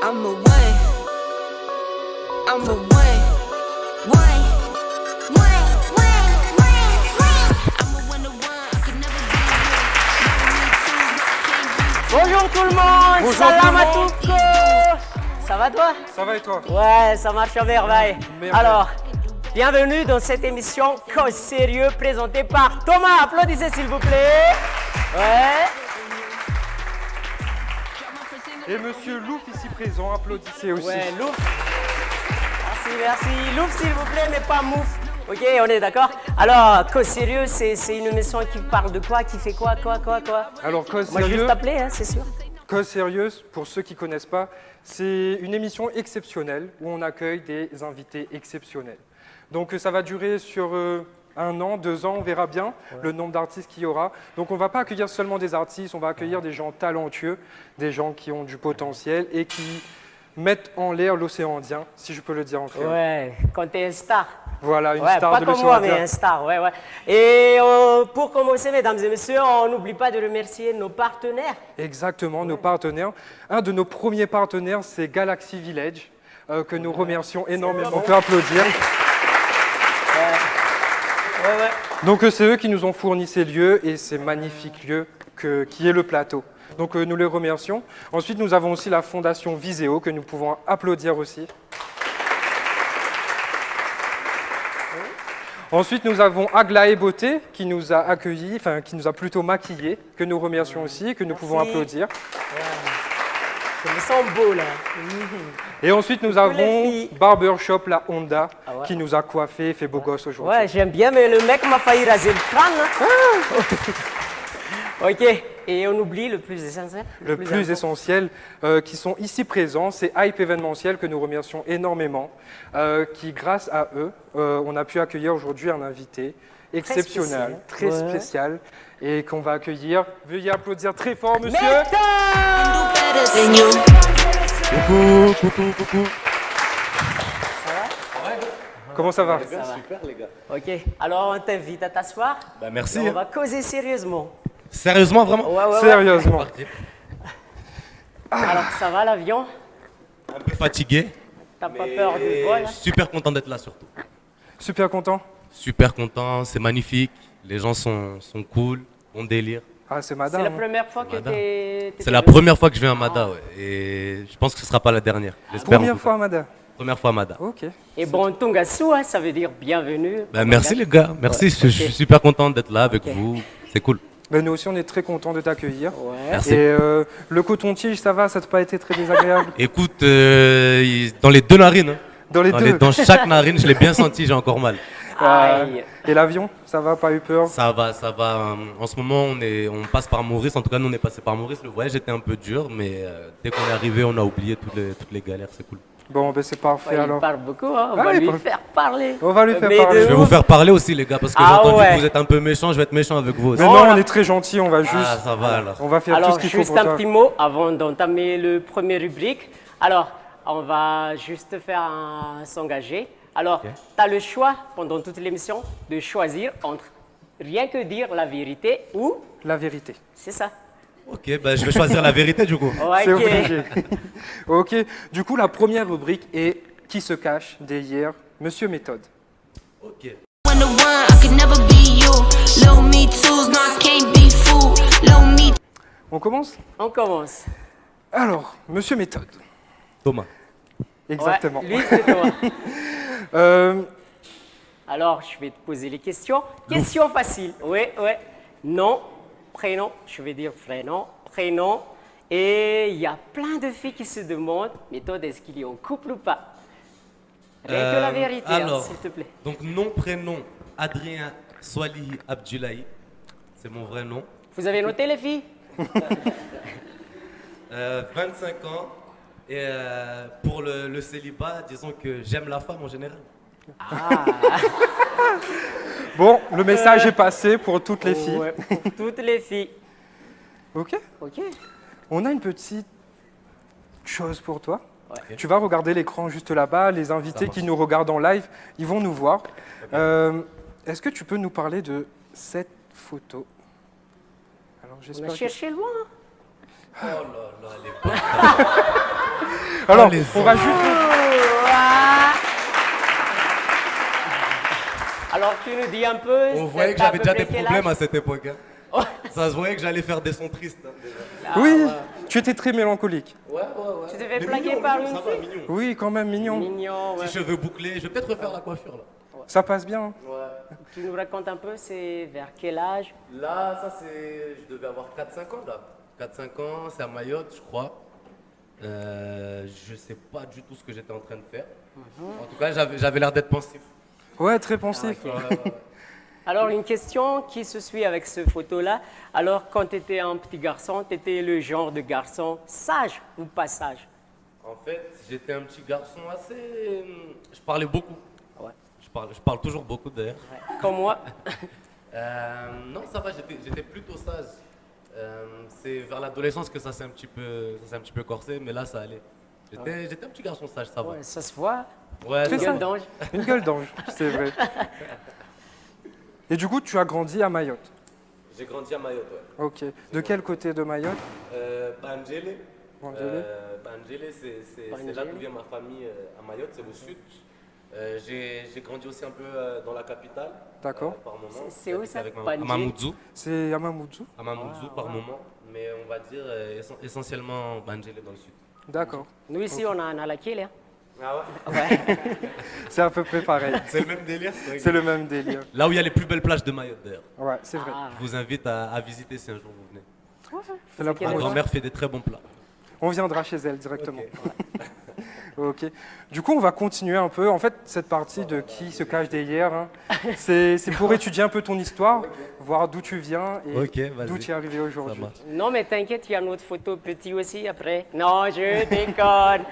I'm a one. I'm a one. One. I'm a one to one. I can never be you. Bonjour tout le monde. Bonjour Salam à tout le monde. tous. Ça va toi? Ça va et toi? Ouais, ça marche à merveille. Merveille. Alors, bienvenue dans cette émission Cause Sérieux présentée par Thomas. Applaudissez s'il vous plaît. Ouais. Et monsieur Louf ici présent, applaudissez aussi. Ouais, Louf. Merci. Louf s'il vous plaît, mais pas Mouf. Ok, on est d'accord? Alors, Cause Sérieux, c'est une émission qui parle de quoi? Qui fait quoi? Alors, Cause Moi, je vais Sérieux, juste t'appeler, hein, c'est sûr. Cause Sérieuse, pour ceux qui ne connaissent pas, c'est une émission exceptionnelle où on accueille des invités exceptionnels. Donc, ça va durer sur 1 an, 2 ans, on verra bien le nombre d'artistes qu'il y aura. Donc, on ne va pas accueillir seulement des artistes, on va accueillir des gens talentueux, des gens qui ont du potentiel et qui mettent en l'air l'océan Indien, si je peux le dire en créole. Ouais, quand t'es un star. Voilà, une Ouais, star pas de comme l'océan moi, Indien. mais un star, ouais. Et pour commencer, mesdames et messieurs, on n'oublie pas de remercier nos partenaires. Exactement, nos partenaires. Un de nos premiers partenaires, c'est Galaxy Village, que nous remercions énormément. On peut applaudir. Ouais. Donc c'est eux qui nous ont fourni ces lieux et ces magnifiques lieux qui est le plateau. Donc nous les remercions. Ensuite, nous avons aussi la fondation Viséo que nous pouvons applaudir aussi. Ensuite, nous avons Aglaé Beauté qui nous a accueillis, enfin qui nous a plutôt maquillés, que nous remercions aussi, que nous pouvons Merci. applaudir. Je me sens beau, là. Et ensuite, nous les avons filles. Barbershop La Honda Ah ouais. qui nous a coiffés et fait beau gosse aujourd'hui. Ouais, j'aime bien, mais le mec m'a failli raser le crâne. Hein. Ok, et on oublie le plus essentiel. Le plus important. essentiel, qui sont ici présents, c'est Hype événementiel que nous remercions énormément, qui grâce à eux, on a pu accueillir aujourd'hui un invité exceptionnel, très spécial. Ouais. spécial, et qu'on va accueillir. Veuillez applaudir très fort, monsieur. Méthode. Better than you. Coucou. Comment ça va? Super les gars. Ok, alors on t'invite à t'asseoir. Bah merci. Et on va causer sérieusement. Sérieusement vraiment? Ouais. Sérieusement. Alors, ça va l'avion? Un peu fatigué. T'as pas peur du vol? Hein? Super content d'être là surtout. Super content. Super content, c'est magnifique. Les gens sont cool, bon délire. Ah, c'est C'est madame. la hein. première fois que Madame. t'es... C'est la première fois que je viens à Mada, ouais. Et je pense que ce sera pas la dernière. J'espère. en Première tout fois, cas. madame. Première fois à Mada. Ok. Et bon, Tungasu, hein, ça veut dire bienvenue. Bah, merci les gars, merci. Je suis super content d'être là avec Ok. vous. C'est cool. Ben, nous aussi, on est très contents de t'accueillir. Ouais. Merci. Et le coton-tige, ça va? Ça t'a pas été très désagréable? Écoute, dans les deux narines, hein. Dans les deux. Dans chaque narine, je l'ai bien senti, j'ai encore mal. Aïe. Et l'avion, ça va? Pas eu peur? Ça va. En ce moment, on passe par Maurice. En tout cas, nous, on est passé par Maurice. Le voyage était un peu dur, mais dès qu'on est arrivé, on a oublié toutes les galères. C'est cool. Bon, ben c'est parfait Ouais, il alors. parle beaucoup, hein. On Ah, va il lui parle. faire parler. On va lui faire Mais parler. de Je vais vous ouf. faire parler aussi, les gars, parce que j'ai Ah entendu ouais. que vous êtes un peu méchants. Je vais être méchant avec vous aussi. Mais Oh non, là. on est très gentils, on va juste. Ah, ça va alors. On va faire tout Alors, ce qu'il faut juste pour un toi. petit mot avant d'entamer le premier rubrique. Alors, on va juste faire s'engager. Alors, Ok. tu as le choix pendant toute l'émission de choisir entre rien que dire la vérité ou... La vérité. C'est ça. Ok, bah, je vais choisir la vérité du coup. Ouais, C'est ok. obligé. Ok. Du coup, la première rubrique est Qui se cache derrière Monsieur Méthode. Ok. One to one. I can never be you. Low me twos. No, I can't be fooled. Low me. On commence? On commence. Alors, Monsieur Méthode. Thomas. Exactement. Ouais, lui, c'est toi. Euh, Alors, je vais te poser les questions. Question facile. Oui. Nom, prénom. Je vais dire prénom. Et il y a plein de filles qui se demandent, méthode, est-ce qu'il est en couple ou pas? Rien que la vérité, hein, alors, s'il te plaît. Donc, nom, prénom, Adrien Swalihi Abdullahi. C'est mon vrai nom. Vous avez noté, les filles? 25 ans. Et pour le célibat, disons que j'aime la femme en général. Bon, le message est passé pour toutes les filles. Ouais, pour toutes les filles. Ok. Ok. On a une petite chose pour toi. Ouais. Tu vas regarder l'écran juste là-bas. Les invités marche. qui nous regardent en live, ils vont nous voir. Est-ce que tu peux nous parler de cette photo? Alors, On j'espère a que- cherché loin. Oh là là, les Alors, les on va juste... Ah. Alors, tu nous dis un peu. On voyait que t'as à j'avais peu déjà près des quel problèmes âge? à cette époque. Hein. Ça se voyait que j'allais faire des sons tristes. Hein, déjà. Oui, ouais. tu étais très mélancolique. Ouais. Tu t'es fait Mais plaquer mignon, par mignon, une ça va, fille? mignon. Oui, quand même mignon. Mignon, ouais. Petits cheveux bouclés, je vais peut-être refaire la coiffure là. Ça passe bien. Hein. Tu nous racontes un peu, c'est vers quel âge? Là, ça c'est. Je devais avoir 4-5 ans là. 4-5 ans, c'est à Mayotte, je crois. Je sais pas du tout ce que j'étais en train de faire. En tout cas, j'avais l'air d'être pensif. Ouais, très pensif. Alors, une question qui se suit avec ce photo-là. Alors, quand tu étais un petit garçon, tu étais le genre de garçon sage ou pas sage? En fait, j'étais un petit garçon assez. Je parlais beaucoup. Ouais. Je parle toujours beaucoup d'ailleurs. Ouais. Comme moi. Non, ça va, j'étais plutôt sage. C'est vers l'adolescence que ça s'est un petit peu corsé, mais là ça allait. J'étais un petit garçon sage, ça va. Ouais, ça se voit. Ouais, Très ça ça. Gueule d'ange. Une gueule d'ange, c'est vrai. Et du coup, tu as grandi à Mayotte. J'ai grandi à Mayotte, ouais. Ok. De quel côté de Mayotte? Banjele. Banjele. Banjele, c'est Banjele. là d'où vient ma famille à Mayotte, c'est au sud. J'ai grandi aussi un peu dans la capitale. D'accord. Par moment. C'est où J'habitais ça, avec Banjele? à Mamoudzou. C'est à Mamoudzou. À Mamoudzou par moment, mais on va dire essentiellement Banjele dans le sud. D'accord. Nous ici, on a un Alakil. Hein. Ah ouais. Ouais. C'est à peu près pareil. C'est le même délire. C'est le même délire. Là où il y a les plus belles plages de Mayotte d'ailleurs. Ouais, c'est vrai. Ah. Je vous invite à visiter si un jour vous venez. C'est la quel Ma promotion. grand-mère fait des très bons plats. On viendra chez elle directement. Ok. Du coup, on va continuer un peu. En fait, cette partie de qui se cache derrière, hein, c'est pour étudier un peu ton histoire, voir d'où tu viens et Ok, vas-y. d'où tu es arrivé Ça aujourd'hui. marche. Non, mais t'inquiète, il y a une autre photo petit aussi après. Non, je déconne.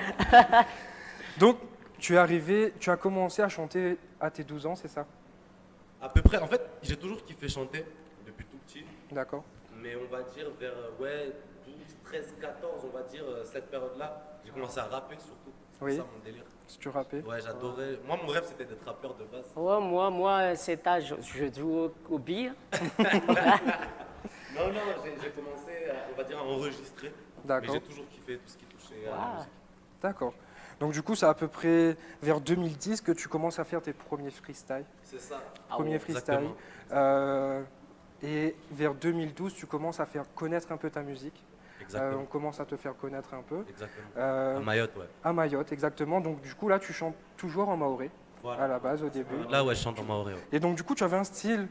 Donc, tu es arrivé, tu as commencé à chanter à tes 12 ans, c'est ça? À peu près, en fait, j'ai toujours kiffé chanter depuis tout petit. D'accord. Mais on va dire vers 12, 13, 14, on va dire cette période-là, j'ai commencé à rapper surtout. C'est Oui. ça mon délire. Si tu rappais. Ouais, j'adorais. Moi, mon rêve, c'était d'être rappeur de base. Ouais, moi, à cet âge, je joue au bire. Non, j'ai commencé, on va dire, à enregistrer. Mais D'accord. j'ai toujours kiffé tout ce qui touchait à la Ah. musique. D'accord. Donc, du coup, c'est à peu près vers 2010 que tu commences à faire tes premiers freestyles. C'est ça. Premiers freestyles. Exactement. Et vers 2012, tu commences à faire connaître un peu ta musique. Exactement. On commence à te faire connaître un peu. Exactement. À Mayotte, ouais. À Mayotte, exactement. Donc, du coup, là, tu chantes toujours en maoré, Voilà. à la base, au début. Là, ouais, je chante en maoré. Ouais. Et donc, du coup, tu avais un style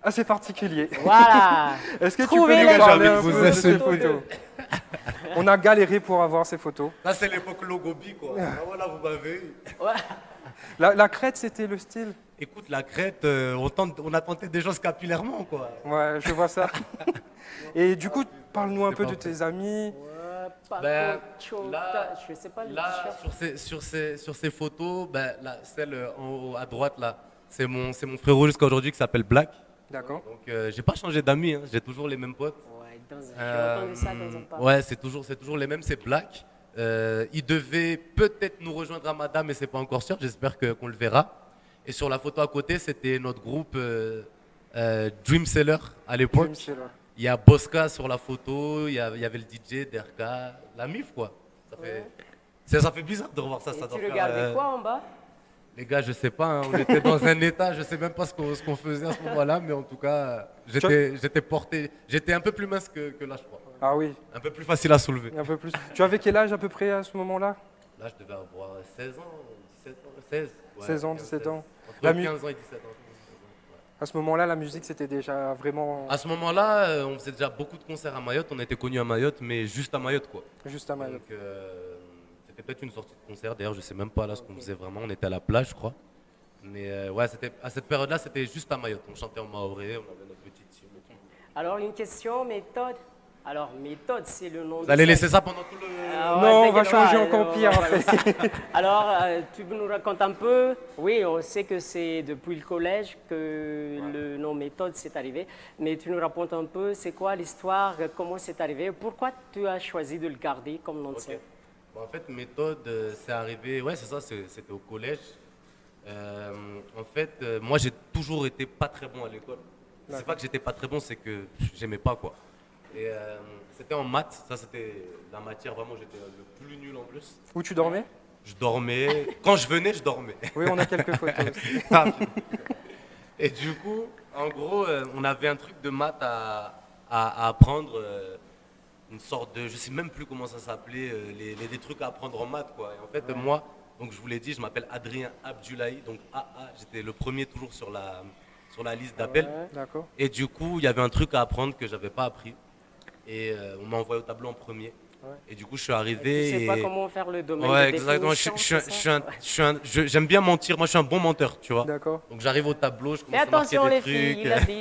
assez particulier. Voilà. Est-ce que tu Trouvez peux nous les parler gens. un Vous peu de ces insultez. photos? On a galéré pour avoir ces photos. Là, c'est l'époque Logobi, quoi. Ah, voilà, vous m'avez eu. La crête, c'était le style? Écoute, la crête, on a tenté des choses capillairement, quoi. Ouais, je vois ça. Et du coup, parle-nous un C'est peu pas de vrai. tes amis. Ben, Paco là- je sais pas le Là, t-shirt. sur ces photos, ben, là, celle en haut à droite, là, c'est mon frérot jusqu'à aujourd'hui qui s'appelle Black. D'accord. Donc, j'ai pas changé d'amis, hein, j'ai toujours les mêmes potes. Ouais, j'ai entendu ça dans un parc. Ouais, c'est toujours les mêmes, c'est Black. Il devait peut-être nous rejoindre à Madame, mais c'est pas encore sûr, j'espère qu'on le verra. Et sur la photo à côté, c'était notre groupe Dream Seller à l'époque. Dream Seller. Il y a Bosca sur la photo, il y avait le DJ, Derka, la MIF quoi. Ça fait bizarre de revoir ça. Et Ça doit tu faire, regardais quoi en bas? Les gars, je sais pas, hein, on était dans un état, je sais même pas ce qu'on faisait à ce moment-là, mais en tout cas, j'étais porté, j'étais un peu plus mince que là, je crois. Ah oui, Un peu plus facile à soulever. un peu plus. Tu avais quel âge à peu près à ce moment-là? Là, je devais avoir 16 ans, 17 ans, 16. Ouais, 16 ans, 15, 17 ans. Entre La mu- 15 ans et 17 ans. À ce moment-là, la musique, c'était déjà vraiment À ce moment-là, on faisait déjà beaucoup de concerts à Mayotte, on était connus à Mayotte, mais juste à Mayotte quoi. juste à Mayotte. Donc, c'était peut-être une sortie de concert, d'ailleurs, je sais même pas là ce qu'on faisait vraiment, on était à la plage, je crois. Mais ouais, à cette période-là, c'était juste à Mayotte, on chantait en maoré, on avait notre petite team. Alors, une question, méthode. Alors, méthode, c'est le nom Vous de allez cette- laisser ça pendant tout le... Ah ouais, Non, on va t'inquiète changer pas, encore on pire, va- en fait. Alors, tu nous racontes un peu. Oui, on sait que c'est depuis le collège que le nom méthode s'est arrivé. Mais tu nous racontes un peu, c'est quoi l'histoire, comment c'est arrivé, pourquoi tu as choisi de le garder comme nom de Ok. scène? Bon, en fait, méthode, c'est arrivé, ouais, c'est ça, c'était au collège. En fait, moi, j'ai toujours été pas très bon à l'école. C'est pas que j'étais pas très bon, c'est que j'aimais pas, quoi. Et c'était en maths. Ça, c'était la matière vraiment, j'étais le plus nul en plus. Où tu dormais? Je dormais. Quand je venais, je dormais. Oui, on a quelques photos aussi. Et du coup, en gros, on avait un truc de maths à apprendre. Une sorte de. Je sais même plus comment ça s'appelait. Des trucs à apprendre en maths, quoi. Et en fait, moi, donc je vous l'ai dit, je m'appelle Adrien Abdoulaye. Donc AA, j'étais le premier toujours sur la liste d'appels. D'accord. Et du coup, il y avait un truc à apprendre que j'avais pas appris. Et on m'a envoyé au tableau en premier. Et du coup, je suis arrivé. Tu sais et... pas comment faire le domaine Ouais, de exactement. définition, J'aime bien mentir. Moi, je suis un bon menteur, tu vois. D'accord. Donc, j'arrive au tableau, je Fais commence à marquer attention des les trucs. filles, il a dit.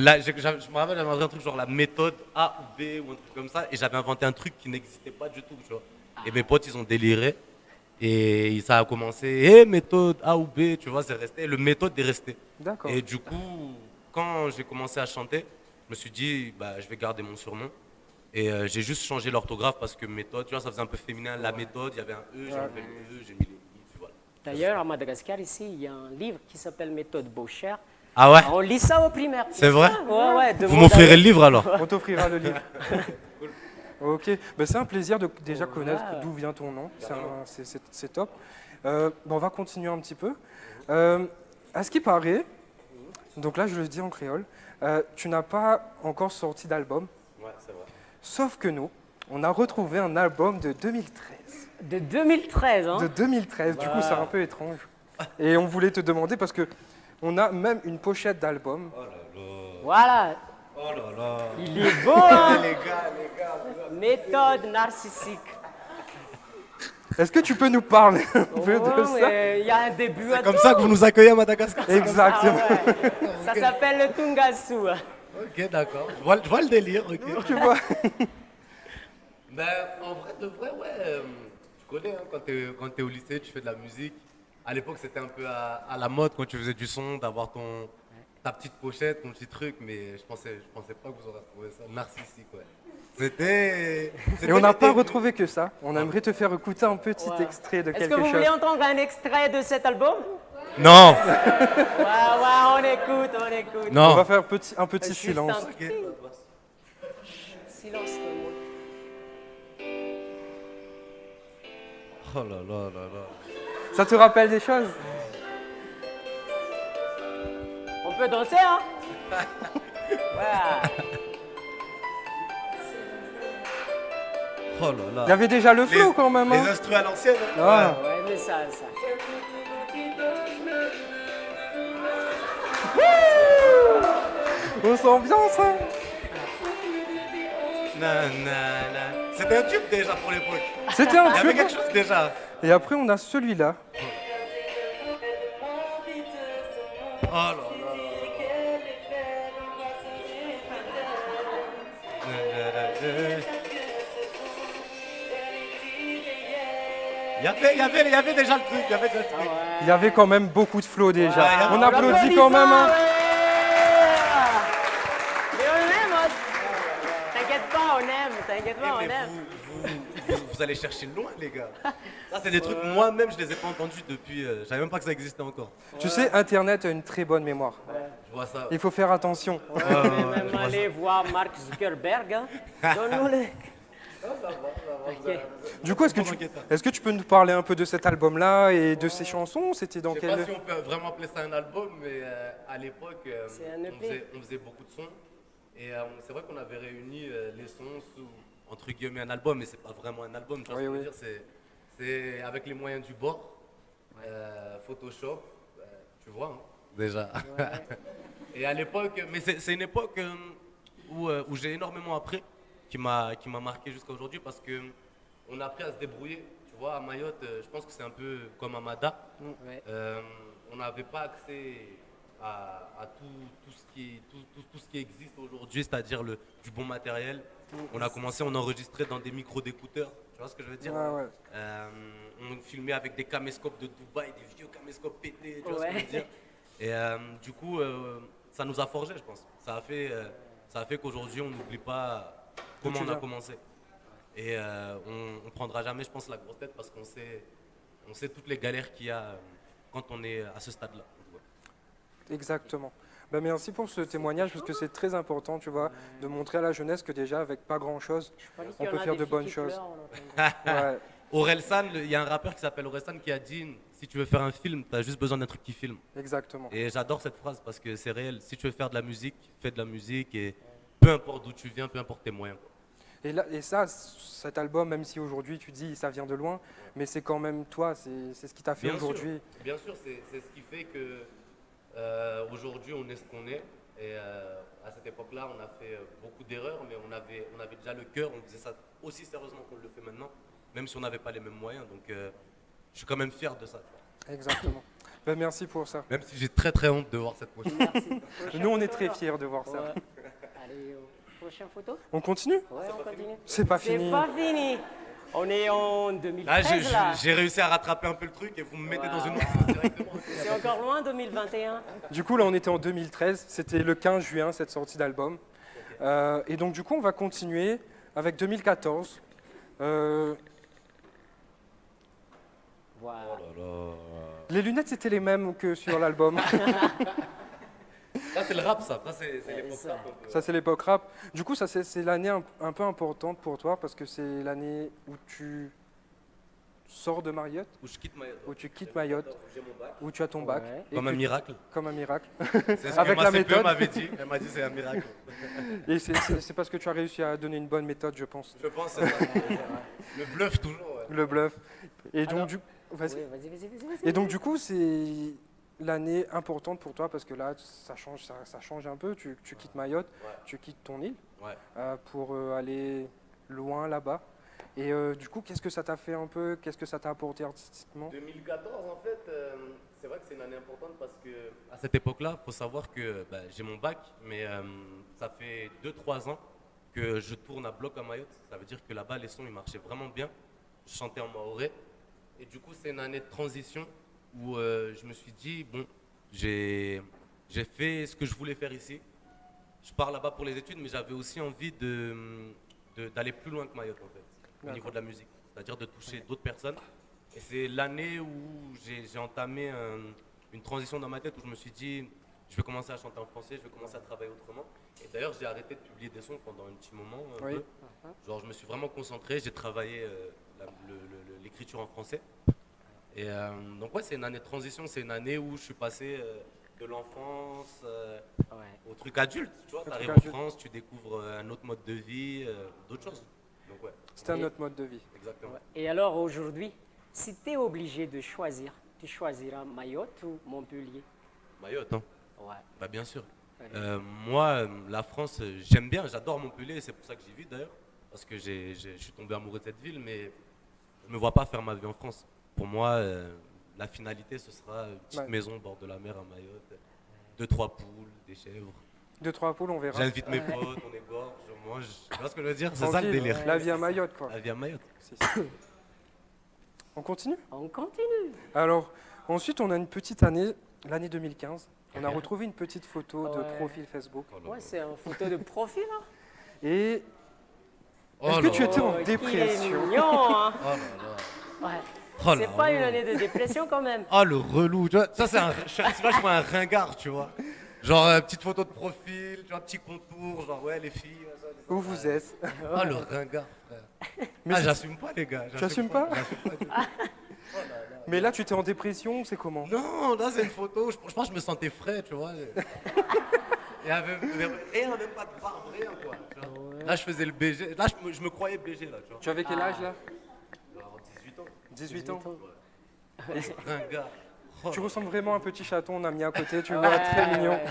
Là, je me rappelle, j'avais inventé un truc genre la méthode A ou B ou un truc comme ça. Et j'avais inventé un truc qui n'existait pas du tout, tu vois. Et mes potes, ils ont déliré. Et ça a commencé, méthode A ou B, tu vois, c'est resté. Le méthode est resté. D'accord. Et du coup, quand j'ai commencé à chanter, je me suis dit, bah, je vais garder mon surnom. Et j'ai juste changé l'orthographe parce que méthode, tu vois, ça faisait un peu féminin. La méthode, il y avait un E, j'ai enlevé le E, j'ai mis les I, tu vois. D'ailleurs, à Madagascar, ici, il y a un livre qui s'appelle Méthode Baucher. Ah ouais? On lit ça au primaire. C'est vrai? Ouais, ouais. Vous m'offrirez le livre alors? On t'offrira le livre. Ok, ben, c'est un plaisir de déjà connaître d'où vient ton nom, c'est top. Ben, on va continuer un petit peu. À ce qui paraît, donc là je le dis en créole, tu n'as pas encore sorti d'album, Ouais, c'est vrai. sauf que nous, on a retrouvé un album de 2013. De 2013, hein? De 2013, du coup c'est un peu étrange. Et on voulait te demander parce que on a même une pochette d'album. Oh là là. Voilà. Oh là là. Il est beau, hein? Les gars. Méthode narcissique. Est-ce que tu peux nous parler un peu de Oh, ça? mais il y a un début à C'est comme tout. ça que vous nous accueillez à Madagascar? Exactement. Ah ouais. Ça s'appelle le Tungasu. Ok, d'accord. Je vois le délire, ok. Tu vois? Ben, en vrai, de vrai, ouais. Tu connais, hein, quand t'es au lycée, tu fais de la musique. À l'époque, c'était un peu à la mode quand tu faisais du son, d'avoir ta petite pochette, ton petit truc, mais je pensais pas que vous auriez retrouvé ça narcissique, ouais. Et on n'a pas retrouvé que ça. On aimerait te faire écouter un petit extrait de Est-ce quelque que vous chose. voulez entendre un extrait de cet album? Non, Ouais, on écoute. On non. va faire un petit Juste silence. un petit silence. Oh là là là là. Ça te rappelle des choses? On peut danser, hein? Voilà. Oh là là. Il y avait déjà le flow quand même. Les Hein. instruments à l'ancienne. Hein. Ah. Ouais, mais ça. On s'ambiance. Hein. Nanana. C'était un tube déjà pour l'époque. C'était un Il y avait tube. quelque chose déjà. Et après on a celui-là. Oh là là. Il y avait déjà le truc, Il y avait quand même beaucoup de flow déjà. Ouais, on On applaudit quand même. Hein. Mais on aime, hein. T'inquiète pas, on aime. T'inquiète pas, on aime. Vous allez chercher loin, les gars. Ça, c'est des trucs, moi-même, je les ai pas entendus depuis. Je savais même pas que ça existait encore. Tu sais, Internet a une très bonne mémoire. Je vois ça. Il faut faire attention. Mais même aller voir Mark Zuckerberg, hein. Donne-nous le... Ok. Du coup, est-ce que tu peux nous parler un peu de cet album-là et de ses chansons? C'était dans Je sais pas quel... si on peut vraiment appeler ça un album, mais à l'époque, C'est un EP. on faisait beaucoup de sons. Et c'est vrai qu'on avait réuni les sons sous, entre guillemets, un album, mais c'est pas vraiment un album. Tu vois Oui, ce que je oui. veux dire, c'est avec les moyens du bord, Photoshop, tu vois, hein, déjà. Et à l'époque, mais c'est une époque où j'ai énormément appris, qui m'a marqué jusqu'à aujourd'hui, parce que on a appris à se débrouiller. Tu vois, à Mayotte, je pense que c'est un peu comme à Mada. Ouais. On n'avait pas accès à tout ce qui existe aujourd'hui, c'est-à-dire du bon matériel. On a commencé, on enregistrait dans des micros d'écouteurs, tu vois ce que je veux dire? Ouais, ouais. On filmait avec des caméscopes de Dubaï, des vieux caméscopes pétés, tu vois ce que je Ouais. veux dire? Et du coup, ça nous a forgé, je pense. Ça a fait qu'aujourd'hui, on n'oublie pas comment on a commencé. Et on ne prendra jamais, je pense, la grosse tête parce qu'on sait toutes les galères qu'il y a quand on est à ce stade-là. Exactement. Ben, merci pour ce témoignage parce que c'est très important, tu vois, de montrer à la jeunesse que déjà avec pas grand-chose, on peut faire de bonnes choses. Ouais, Orelsan, il y a un rappeur qui s'appelle Orelsan qui a dit si tu veux faire un film, tu as juste besoin d'un truc qui filme. exactement. Et j'adore cette phrase parce que c'est réel. Si tu veux faire de la musique, fais de la musique et peu importe d'où tu viens, peu importe tes moyens. Et, là, et ça, cet album, même si aujourd'hui tu dis ça vient de loin, mais c'est quand même toi, c'est ce qui t'a fait Bien sûr, aujourd'hui. bien sûr, c'est ce qui fait que aujourd'hui on est ce qu'on est. Et à cette époque-là, on a fait beaucoup d'erreurs, mais on avait déjà le cœur, on faisait ça aussi sérieusement qu'on le fait maintenant, même si on n'avait pas les mêmes moyens. Donc je suis quand même fier de ça. Exactement. Ben, merci pour ça. Même si j'ai très très honte de voir cette prochaine. Merci. Nous, on est très fiers de voir ça. Ouais. Allez, prochaine photo. On continue? Ouais, on continue. C'est pas fini. C'est pas fini. On est en Là, 2013 là. j'ai réussi à rattraper un peu le truc et vous me mettez dans une autre chose directement. C'est encore loin 2021. Du coup, là, on était en 2013. C'était le 15 juin, cette sortie d'album. Et donc, du coup, on va continuer avec 2014. Voilà. Les lunettes, c'était les mêmes que sur l'album. Ça, c'est le rap, ça. Ça, c'est l'époque ça. rap, un peu. Ça, c'est l'époque rap. Du coup, ça, c'est l'année un peu importante pour toi parce que c'est l'année où tu sors de Marriott, Où je quitte Mayotte. où tu quittes Mayotte, Où j'ai mon bac. où tu as ton bac. Ouais. et Comme que- un miracle. Comme un miracle. C'est ce Avec que la ma CPE méthode. m'avait dit. Elle m'a dit c'est un miracle. Et c'est parce que tu as réussi à donner une bonne méthode, je pense. Je pense que c'est ça. Le bluff toujours. Ouais. Le bluff. Et donc, Alors- vas-y. Ouais, vas-y. Et donc, du coup, c'est l'année importante pour toi parce que là, ça change un peu. Tu quittes Mayotte, Ouais. tu quittes ton île Ouais. pour aller loin là-bas. Et du coup, qu'est-ce que ça t'a fait un peu? Qu'est-ce que ça t'a apporté artistiquement? 2014, en fait, c'est vrai que c'est une année importante parce que à cette époque-là, il faut savoir que j'ai mon bac, mais ça fait 2-3 ans que je tourne à bloc à Mayotte. Ça veut dire que là-bas, les sons, ils marchaient vraiment bien. Je chantais en maoré. Et du coup, c'est une année de transition où je me suis dit, bon, j'ai fait ce que je voulais faire ici. Je pars là-bas pour les études, mais j'avais aussi envie d'aller plus loin que Mayotte, en fait, au niveau de la musique. C'est-à-dire de toucher d'autres personnes. Et c'est l'année où j'ai entamé une transition dans ma tête où je me suis dit, je vais commencer à chanter en français, je vais commencer à travailler autrement. Et d'ailleurs, j'ai arrêté de publier des sons pendant un petit moment. Un peu. Genre, je me suis vraiment concentré, j'ai travaillé l'écriture en français. Et donc, ouais, c'est une année de transition, c'est une année où je suis passé de l'enfance Ouais. au truc adulte. Tu vois, Au tu arrives truc en adulte. France, tu découvres un autre mode de vie, d'autres choses. Donc, ouais, C'était un autre mode de vie. exactement. Ouais. Et alors aujourd'hui, si tu es obligé de choisir, tu choisiras Mayotte ou Montpellier? Mayotte, hein. Ouais. Bah, bien sûr. Allez. Moi, la France, j'aime bien, j'adore Montpellier, c'est pour ça que j'y vis d'ailleurs, parce que je suis tombé amoureux de cette ville, mais je ne me vois pas faire ma vie en France. Pour moi, la finalité, ce sera une petite Ouais. maison au bord de la mer à Mayotte, 2-3 poules, des chèvres. 2-3 poules, on verra. J'invite mes potes, on égorge, on mange. Tu vois ce que je veux dire? C'est ça le Tranquille. délire. La vie à Mayotte, quoi. La vie à Mayotte. Si. On continue? On continue. Alors, ensuite, on a une petite année, l'année 2015. On a retrouvé une petite photo de Ouais. profil Facebook. Ouais, c'est une photo de profil. Hein. Et Oh est-ce là que tu étais là. en Qu'il est dépression? mignon, hein. Oh là là. Ouais. Oh C'est la pas une honte. année de dépression quand même. Oh le relou, tu vois, ça c'est vachement un ringard, tu vois. Genre petite photo de profil, tu vois, petit contour, genre ouais les filles. Ça, ça. Où vous êtes? Oh le ringard, frère. Mais Ah c'est- j'assume pas les gars. Tu assumes pas? J'assume pas du tout. Mais là, tu étais en dépression, c'est comment? Non, là c'est une photo, je pense que je me sentais frais, tu vois. Il y avait rien, même pas de barbe, rien quoi. tu vois. Là je faisais le BG, là je me croyais BG là, tu vois. Tu avais quel âge là? Alors, 18 ans. 18 ans. Ringard. Oh Tu là ressembles vraiment à un petit chaton, on a mis à côté, tu Ouais, vois, très mignon. ouais.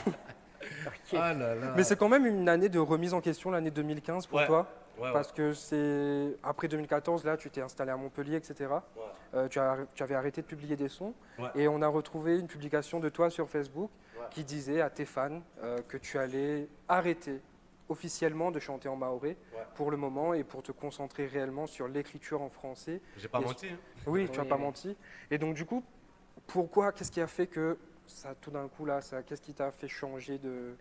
Ok. là. Ah là là. Mais c'est quand même une année de remise en question, l'année 2015 pour Ouais. toi. Ouais, Parce que c'est après 2014, là, tu t'es installé à Montpellier, etc. ouais. Tu avais arrêté de publier des sons. Ouais. Et on a retrouvé une publication de toi sur Facebook Ouais. qui disait à tes fans que tu allais arrêter officiellement de chanter en maoré Ouais. pour le moment et pour te concentrer réellement sur l'écriture en français. J'ai pas Et- menti. Hein. Oui, tu n'as Oui, pas oui. menti. Et donc, du coup, pourquoi, qu'est-ce qui a fait que ça, tout d'un coup, là, qu'est-ce qui t'a fait changer de.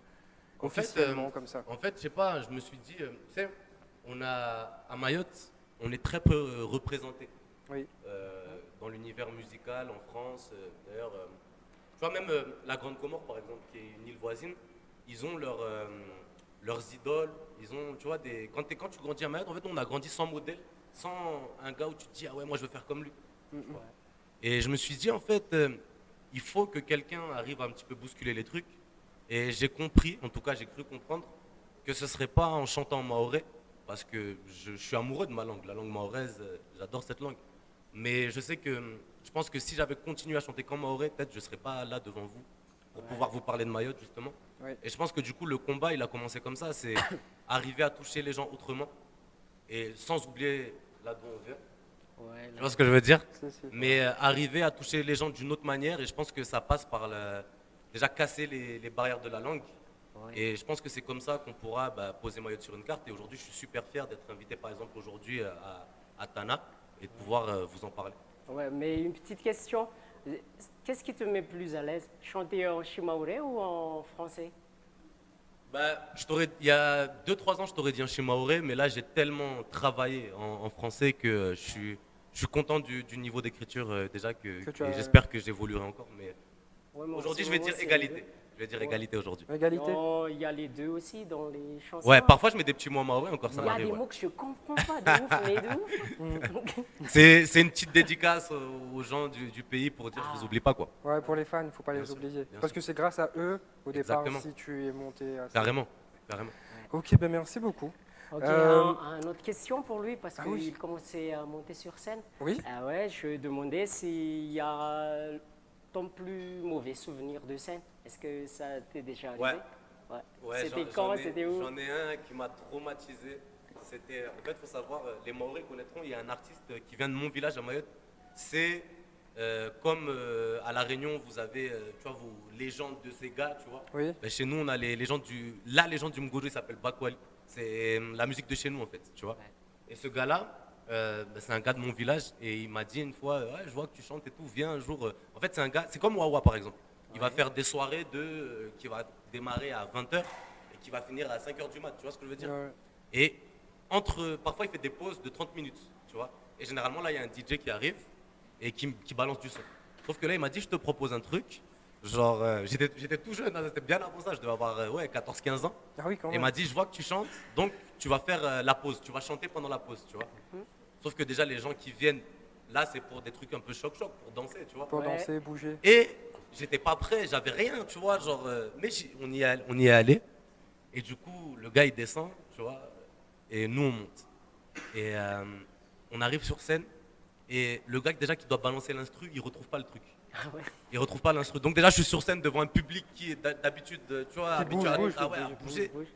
En fait, officiellement comme ça? En fait, je sais pas, je me suis dit, tu sais, à Mayotte, on est très peu représenté Oui. dans l'univers musical en France. D'ailleurs, Tu vois, même la Grande Comore, par exemple, qui est une île voisine, ils ont leurs idoles. Ils ont, tu vois, quand tu grandis à Mayotte, en fait, on a grandi sans modèle, sans un gars où tu te dis, ah ouais, moi, je veux faire comme lui. Et je me suis dit, en fait, il faut que quelqu'un arrive à un petit peu bousculer les trucs. Et j'ai compris, en tout cas, j'ai cru comprendre, que ce ne serait pas en chantant en mahorais, parce que je suis amoureux de ma langue. La langue mahoraise, j'adore cette langue. Mais je sais que, je pense que si j'avais continué à chanter qu'en mahorais, peut-être je ne serais pas là devant vous pour pouvoir vous parler de Mayotte, justement. Oui. Et je pense que du coup, le combat, il a commencé comme ça, c'est arriver à toucher les gens autrement, et sans oublier là d'où on vient. Ouais, Tu vois ce que je veux dire? Si. Mais arriver à toucher les gens d'une autre manière, et je pense que ça passe par déjà casser les barrières de la langue. ouais. Et je pense que c'est comme ça qu'on pourra poser Mayotte sur une carte. Et aujourd'hui, je suis super fier d'être invité, par exemple, aujourd'hui à Tana et de pouvoir vous en parler. Ouais, mais une petite question. Qu'est-ce qui te met plus à l'aise? Chanter en shimaoré ou en français? Il y a 2-3 ans, je t'aurais dit un shimaoré, mais là, j'ai tellement travaillé en français que je suis content du niveau d'écriture déjà et j'espère que j'évoluerai encore. Mais Ouais, mais en aujourd'hui, ce je vais moment, dire c'est égalité. les deux. Je vais dire Ouais. égalité aujourd'hui. Égalité. Non, il y a les deux aussi dans les chansons. Ouais, parfois, je mets des petits mots en maoré, encore ça Il y a m'arrive. des Ouais. mots que je comprends pas, de ouf, mais de ouf. C'est une petite dédicace aux gens du pays pour dire que je vous oublie pas, quoi. Ouais, pour les fans, il ne faut pas Bien les sûr, oublier. bien Parce sûr. que c'est grâce à eux, au départ, Exactement. si tu es monté à ça. Carrément, carrément. Ok, ben merci beaucoup. Ok, Euh, une autre question pour lui, parce ah qu'il oui. commençait à monter sur scène. Oui. Ah ouais, je lui demandais s'il y a ton plus mauvais souvenir de scène. Est-ce que ça t'est déjà arrivé? Ouais. Ouais. C'était quand? C'était où? J'en ai un qui m'a traumatisé. C'était, en fait, il faut savoir, les Maoris connaîtront, il y a un artiste qui vient de mon village à Mayotte. C'est comme à La Réunion, vous avez tu vois, vos légendes de ces gars, tu vois. Oui. Ben, chez nous, on a la légende du Mgojo, il s'appelle Bakwali. C'est la musique de chez nous, en fait, tu vois. Ouais. Et ce gars-là, ben, c'est un gars de mon village et il m'a dit une fois, ouais, je vois que tu chantes et tout, viens un jour. En fait, c'est un gars, c'est comme Wawa par exemple. Il va faire des soirées qui va démarrer à 20h et qui va finir à 5h du mat, tu vois ce que je veux dire? Ouais. Et parfois il fait des pauses de 30 minutes, tu vois. Et généralement là, il y a un DJ qui arrive et qui balance du son. Sauf que là, il m'a dit, je te propose un truc. Genre, j'étais tout jeune, hein, c'était bien avant ça, je devais avoir 14-15 ans. Ah oui, quand Et il même. m'a dit, je vois que tu chantes, donc tu vas faire la pause, tu vas chanter pendant la pause, tu vois. Sauf que déjà, les gens qui viennent, là, c'est pour des trucs un peu choc-choc, pour danser, tu vois. Pour Ouais. danser, bouger. Et j'étais pas prêt, j'avais rien, tu vois, genre, mais on y est allé. Et du coup, le gars, il descend, tu vois, et nous, on monte. Et on arrive sur scène, et le gars, déjà, qui doit balancer l'instru, il retrouve pas le truc. Ah ouais. Il retrouve pas l'instru. Donc déjà, je suis sur scène devant un public qui est d'habitude, tu vois, Qui habitué à, bouge, ah ouais, à bouge, bouger. Bouge.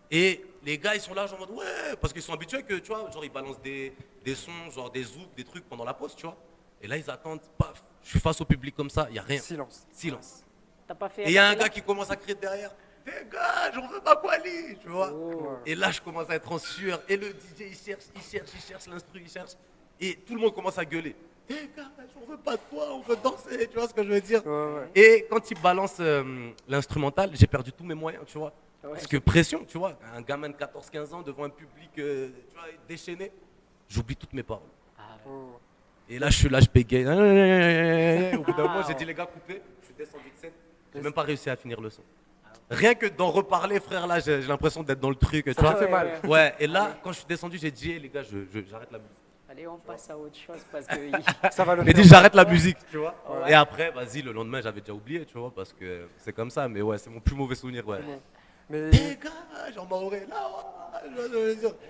Et les gars, ils sont là, genre, en mode, ouais, parce qu'ils sont habitués que, tu vois, genre, ils balancent des sons, genre des zouks, des trucs pendant la pause, tu vois. Et là, ils attendent, paf, je suis face au public comme ça, il n'y a rien. Silence. Silence. T'as pas fait Et il y a un acapella? gars qui commence à crier derrière, les gars, j'en veux pas Kwali, tu vois. Oh. Et là, je commence à être en sueur. Et le DJ, il cherche l'instru, il cherche. Et tout le monde commence à gueuler. Les gars, j'en veux pas de toi, on veut danser, tu vois ce que je veux dire. Ouais. Et quand il balance l'instrumental, j'ai perdu tous mes moyens, tu vois. Ouais. Parce que pression, tu vois, un gamin de 14-15 ans devant un public tu vois, déchaîné, j'oublie toutes mes paroles. Ah ouais. Oh. Et là, je bégaye. Au bout d'un moment, j'ai dit, les gars, coupez. Je suis descendu de scène. J'ai même pas réussi à finir le son. Rien que d'en reparler, frère, là, j'ai l'impression d'être dans le truc, tu Ça vois. fait mal. Ouais. Ouais, et là, quand je suis descendu, j'ai dit, hey, les gars, j'arrête la musique. Allez, on passe à autre chose parce que. Ça va le J'ai faire. dit, j'arrête la musique, tu vois. Ouais. Et après, vas-y, le lendemain, j'avais déjà oublié, tu vois, parce que c'est comme ça. Mais ouais, c'est mon plus mauvais souvenir, ouais. Mais... Les gars, j'en m'aurais là.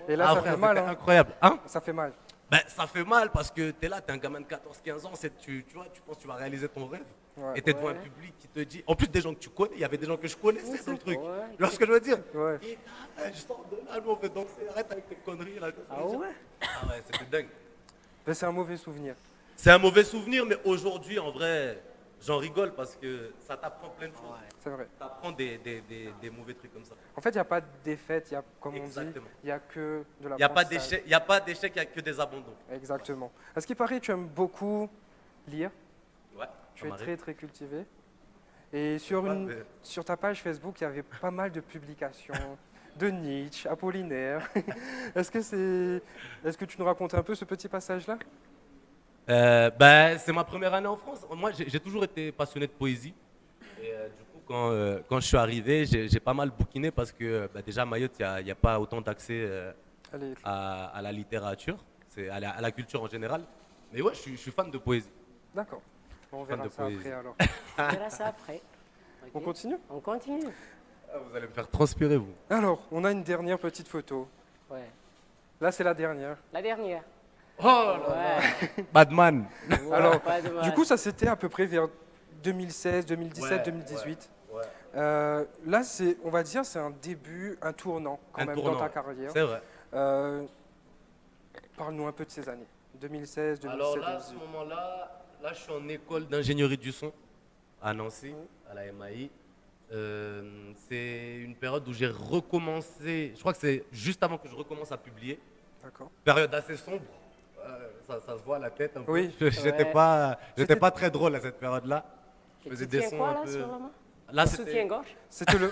Et là, ça frère, fait mal. c'était Hein. incroyable. Hein? Ça fait mal. Ben, ça fait mal parce que t'es là, t'es un gamin de 14-15 ans, tu vois, tu penses que tu vas réaliser ton rêve. Ouais. Et t'es devant un Ouais. public qui te dit. En plus, des gens que tu connais, il y avait des gens que je connaissais dans le truc. Ouais. Tu vois ce que je veux dire? Ouais. Et là, je sors de là, nous on veut danser, arrête avec tes conneries là. Ah ouais? Ah ouais, c'était dingue. Mais c'est un mauvais souvenir. C'est un mauvais souvenir, mais aujourd'hui, en vrai, j'en rigole parce que ça t'apprend plein de choses. C'est vrai. T'apprends des mauvais trucs comme ça. En fait, il n'y a pas de défaite, il y a, comme on dit, Exactement. il n'y a que de la Il n'y a pas d'échec, il n'y a que des abandons. Exactement. À ce qui paraît, tu aimes beaucoup lire. Ouais, Tu ça es m'arrive. très, très cultivé. Et sur, Ouais, mais- sur ta page Facebook, il y avait pas mal de publications de Nietzsche, Apollinaire. Est-ce que tu nous racontes un peu ce petit passage-là? C'est ma première année en France. Moi, j'ai toujours été passionné de poésie. Et du coup, quand je suis arrivé, j'ai pas mal bouquiné parce que déjà à Mayotte, il y a pas autant d'accès Allez, à la littérature, à la culture en général. Mais ouais, je suis fan de poésie. d'accord. Bon, on Fan verra de ça poésie. après alors. On verra ça après. Ok. On continue? On continue. Ah, vous allez me faire transpirer, vous. Alors, on a une dernière petite photo. Ouais. Là, c'est la dernière. La dernière. Oh là là. Ouais. Badman. Ouais, Alors, pas de mal. Du coup, ça c'était à peu près vers 2016, 2017, Ouais, 2018. Ouais. Là, on va dire, c'est un début, un tournant quand Un même tournant, dans ta ouais. carrière. C'est vrai. Parle-nous un peu de ces années. 2016, 2017, Alors là, à ce 2018. moment-là, je suis en école d'ingénierie du son à Nancy, à la MAI. C'est une période où j'ai recommencé, je crois que c'est juste avant que je recommence à publier. D'accord. Période assez sombre, ça se voit à la tête un peu. Oui. J'étais Ouais. pas très drôle à cette période-là. Je Et faisais tu des tiens sons quoi un là, peu. sur la main? Là, Soutien-gorge? C'était le.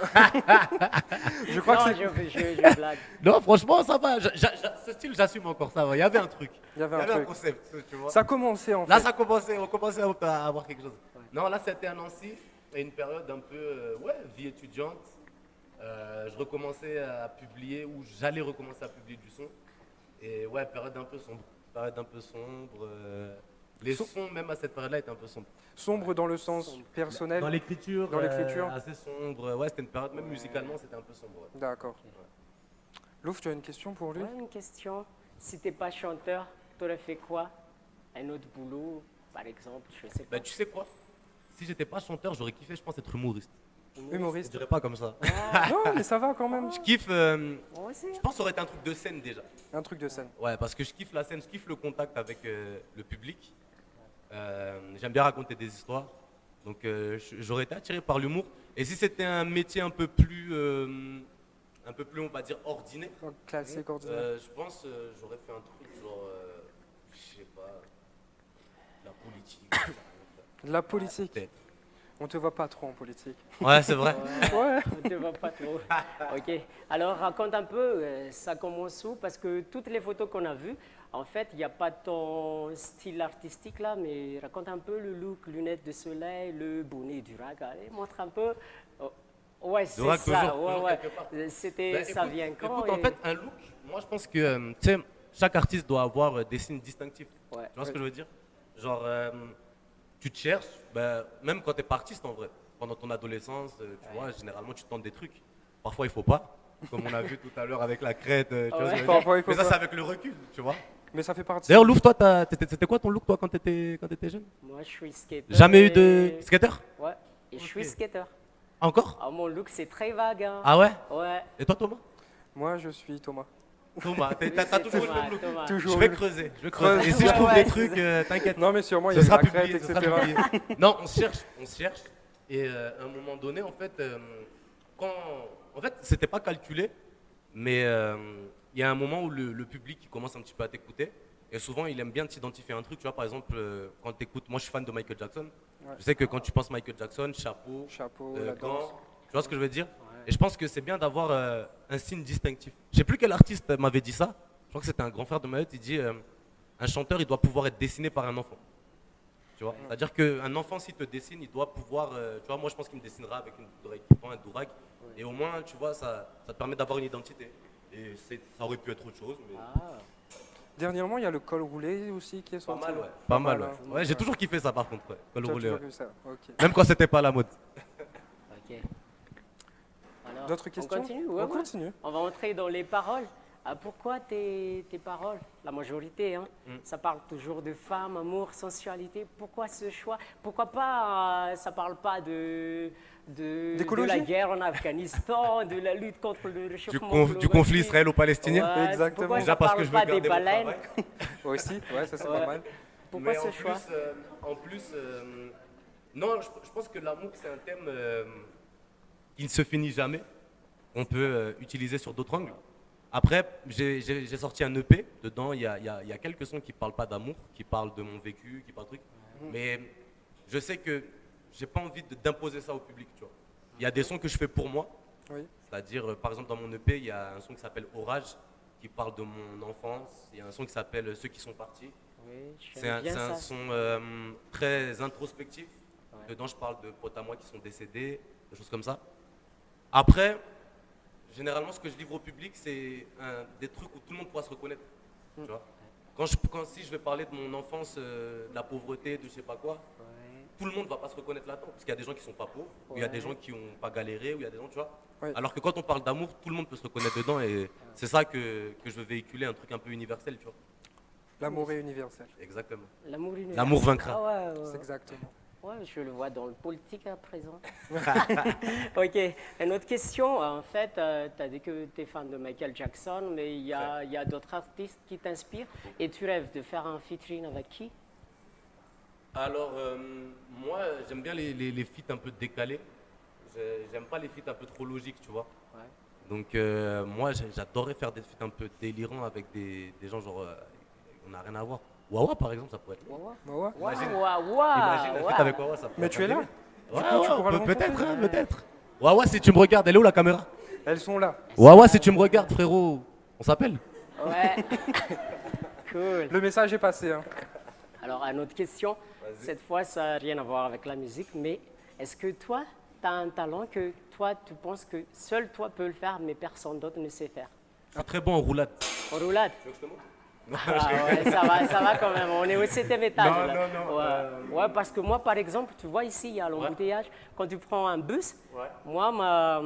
Je crois Non, que c'est. je blague. Non, franchement, ça va. Ce style, j'assume encore, ça va. Il y avait un truc. Il y avait Il y un avait un truc. concept, tu vois. Ça commençait en Là, fait. on commençait à avoir quelque chose. Non, là, c'était à Nancy, et une période un peu, vie étudiante. Je recommençais à publier, ou j'allais recommencer à publier du son. Et ouais, période un peu sombre. Les sons, même à cette période-là, étaient un peu sombres. Sombre dans le sens personnel. Dans l'écriture, Dans l'écriture. assez sombre. Ouais, c'était une période, même musicalement, c'était un peu sombre. Ouais. D'accord. Louf, tu as une question pour lui? Ouais, une question. Si t'es pas chanteur, t'aurais fait quoi? Un autre boulot, par exemple, je sais pas. Bah, tu sais quoi? Si j'étais pas chanteur, j'aurais kiffé, je pense, être humoriste. Je Humoriste. dirais pas comme ça. Non, mais ça va quand même. Je kiffe. Moi aussi. Je pense que ça aurait été un truc de scène déjà. Un truc de scène. Ouais, parce que je kiffe la scène, je kiffe le contact avec le public. J'aime bien raconter des histoires. Donc j'aurais été attiré par l'humour. Et si c'était un métier un peu plus, on va dire, ordinaire, Classique, ordinaire. je pense j'aurais fait un truc genre, je sais pas, la politique. De la politique. Peut-être. On te voit pas trop en politique. Ouais, c'est vrai. Ouais. On te voit pas trop. Ok. Alors raconte un peu, ça commence où? Parce que toutes les photos qu'on a vues, en fait, il n'y a pas ton style artistique là, mais raconte un peu le look, lunettes de soleil, le bonnet du rag. Allez, montre un peu. Oh, ouais, c'est Durac, ça. toujours, Ouais, toujours ouais. quelque part. C'était, Bah, ça écoute, vient quand? écoute, en fait, un look, moi je pense que tu sais, chaque artiste doit avoir des signes distinctifs. Ouais. Tu vois ce que je veux dire? Genre, tu te cherches, même quand tu es pas artiste en vrai, pendant ton adolescence, tu vois, généralement tu tentes des trucs. Parfois il faut pas, comme on a vu tout à l'heure avec la crête. Tu vois ce que je veux dire. Parfois, il faut Mais ça, pas. c'est avec le recul, tu vois. Mais ça fait partie. D'ailleurs, Louf, toi, c'était quoi ton look toi quand tu étais jeune? Moi, je suis skater. Jamais eu de skater? Ouais. Et je suis Ok. skater. Encore? Ah, mon look, c'est très vague. Hein. Ah ouais? Ouais. Et toi, Thomas? Moi, je suis Thomas. Thomas, Oui, t'as c'est toujours eu le Thomas, même look. Thomas. Toujours. Je vais creuser, je vais creuser. Creuse. Et si je trouve Ouais, des trucs, t'inquiète. Non, mais sûrement, il y Ce avait sera la crête, publié, ce sera etc. publié. Non, on se cherche. Et à un moment donné, en fait, en fait, c'était pas calculé, mais il y a un moment où le public il commence un petit peu à t'écouter. Et souvent, il aime bien t'identifier un truc. Tu vois, par exemple, quand tu écoutes, moi je suis fan de Michael Jackson. Ouais. Je sais que quand tu penses Michael Jackson, chapeau, Chapeau, la gants, danse. tu vois ce que je veux dire? Et je pense que c'est bien d'avoir un signe distinctif. Je sais plus quel artiste m'avait dit ça. Je crois que c'était un grand frère de Mayotte. Il dit un chanteur, il doit pouvoir être dessiné par un enfant. Tu vois? C'est-à-dire qu'un enfant, s'il te dessine, il doit pouvoir. Tu vois, moi, je pense qu'il me dessinera avec une oreille qui pend, un durag. Et au moins, tu vois, ça te permet d'avoir une identité. Et ça aurait pu être autre chose, mais. Ah. Dernièrement, il y a le col roulé aussi qui est Pas sorti. mal, ouais. Pas mal, hein. ouais. Ouais, j'ai toujours kiffé ça, par contre. Ouais. Col Tu as roulé, toujours ouais. vu ça. Ok. Même quand c'était pas à la mode. Ok. Alors, D'autres questions? On continue, ouais, On ouais. continue. On va entrer dans les paroles. Ah, pourquoi tes paroles, la majorité, hein, ça parle toujours de femmes, amour, sensualité. Pourquoi ce choix? Pourquoi pas, ça parle pas de D'écologie? la guerre en Afghanistan, de la lutte contre le réchauffement Du climatique. conflit israélo-palestinien. Ouais, Exactement. Pourquoi Déjà ça parce que parle je veux pas des garder mon baleines? travail. Aussi, ouais, ça c'est Ouais. pas mal. Pourquoi Mais ce choix? en plus, non, je pense que l'amour, c'est un thème qui ne se finit jamais. On peut utiliser sur d'autres angles. Après, j'ai sorti un EP. Dedans, il y a quelques sons qui ne parlent pas d'amour, qui parlent de mon vécu, qui parlent de trucs. Mais je sais que j'ai pas envie d'imposer ça au public. Tu vois. Il y a des sons que je fais pour moi. Oui. C'est-à-dire, par exemple, dans mon EP, il y a un son qui s'appelle Orage. qui parle de mon enfance. Il y a un son qui s'appelle Ceux qui sont partis. Oui, C'est j'aime un, bien c'est un ça. son très introspectif. Ouais. Dedans, je parle de potes à moi qui sont décédés, des choses comme ça. Après, généralement, ce que je livre au public, c'est des trucs où tout le monde pourra se reconnaître. Tu vois si je vais parler de mon enfance, de la pauvreté, de je sais pas quoi, Ouais. tout le monde va pas se reconnaître là-dedans. Parce qu'il y a des gens qui sont pas pauvres, ou il y a des Ouais. gens qui ont pas galéré, ou il y a des gens, tu vois. Ouais. Alors que quand on parle d'amour, tout le monde peut se reconnaître dedans, et c'est ça que je veux véhiculer, un truc un peu universel, tu vois. L'amour est universel. Exactement. L'amour universel. L'amour vaincra. Ah ouais, C'est exactement. ouais, je le vois dans le politique à présent. Ok, une autre question. En fait, tu as dit que tu es fan de Michael Jackson, mais il y a d'autres artistes qui t'inspirent. Et tu rêves de faire un featuring avec qui? Alors, moi, j'aime bien les feats un peu décalés. J'aime pas les feats un peu trop logiques, tu vois. Ouais. Donc, moi, j'adorerais faire des feats un peu délirants avec des gens, genre, on n'a rien à voir. Wawa, par exemple, ça pourrait être. Wawa. Bah ouais. Imagine, Wawa, imagine un Wawa. feat avec Wawa, ça pourrait Mais être tu es un là. délire. Ouais, coup, tu ouais, pourras le peut-être, rencontrer. peut-être. Wawa, si tu me regardes, elle est où la caméra? Elles sont là. Wawa, si tu me regardes, frérot, on s'appelle? Ouais. Cool. Le message est passé. Hein. Alors, une autre question. Cette fois, ça n'a rien à voir avec la musique, mais est-ce que toi, tu as un talent que toi, tu penses que seul toi peux le faire, mais personne d'autre ne sait faire? Je suis très bon en roulade. En roulade? Tu veux que je te montre? Ah ouais, ça va quand même. On est au 7e étage. Non, là. non, non, Ouais, parce que moi, par exemple, tu vois ici, il y a l'embouteillage. Quand tu prends un bus, Ouais. moi,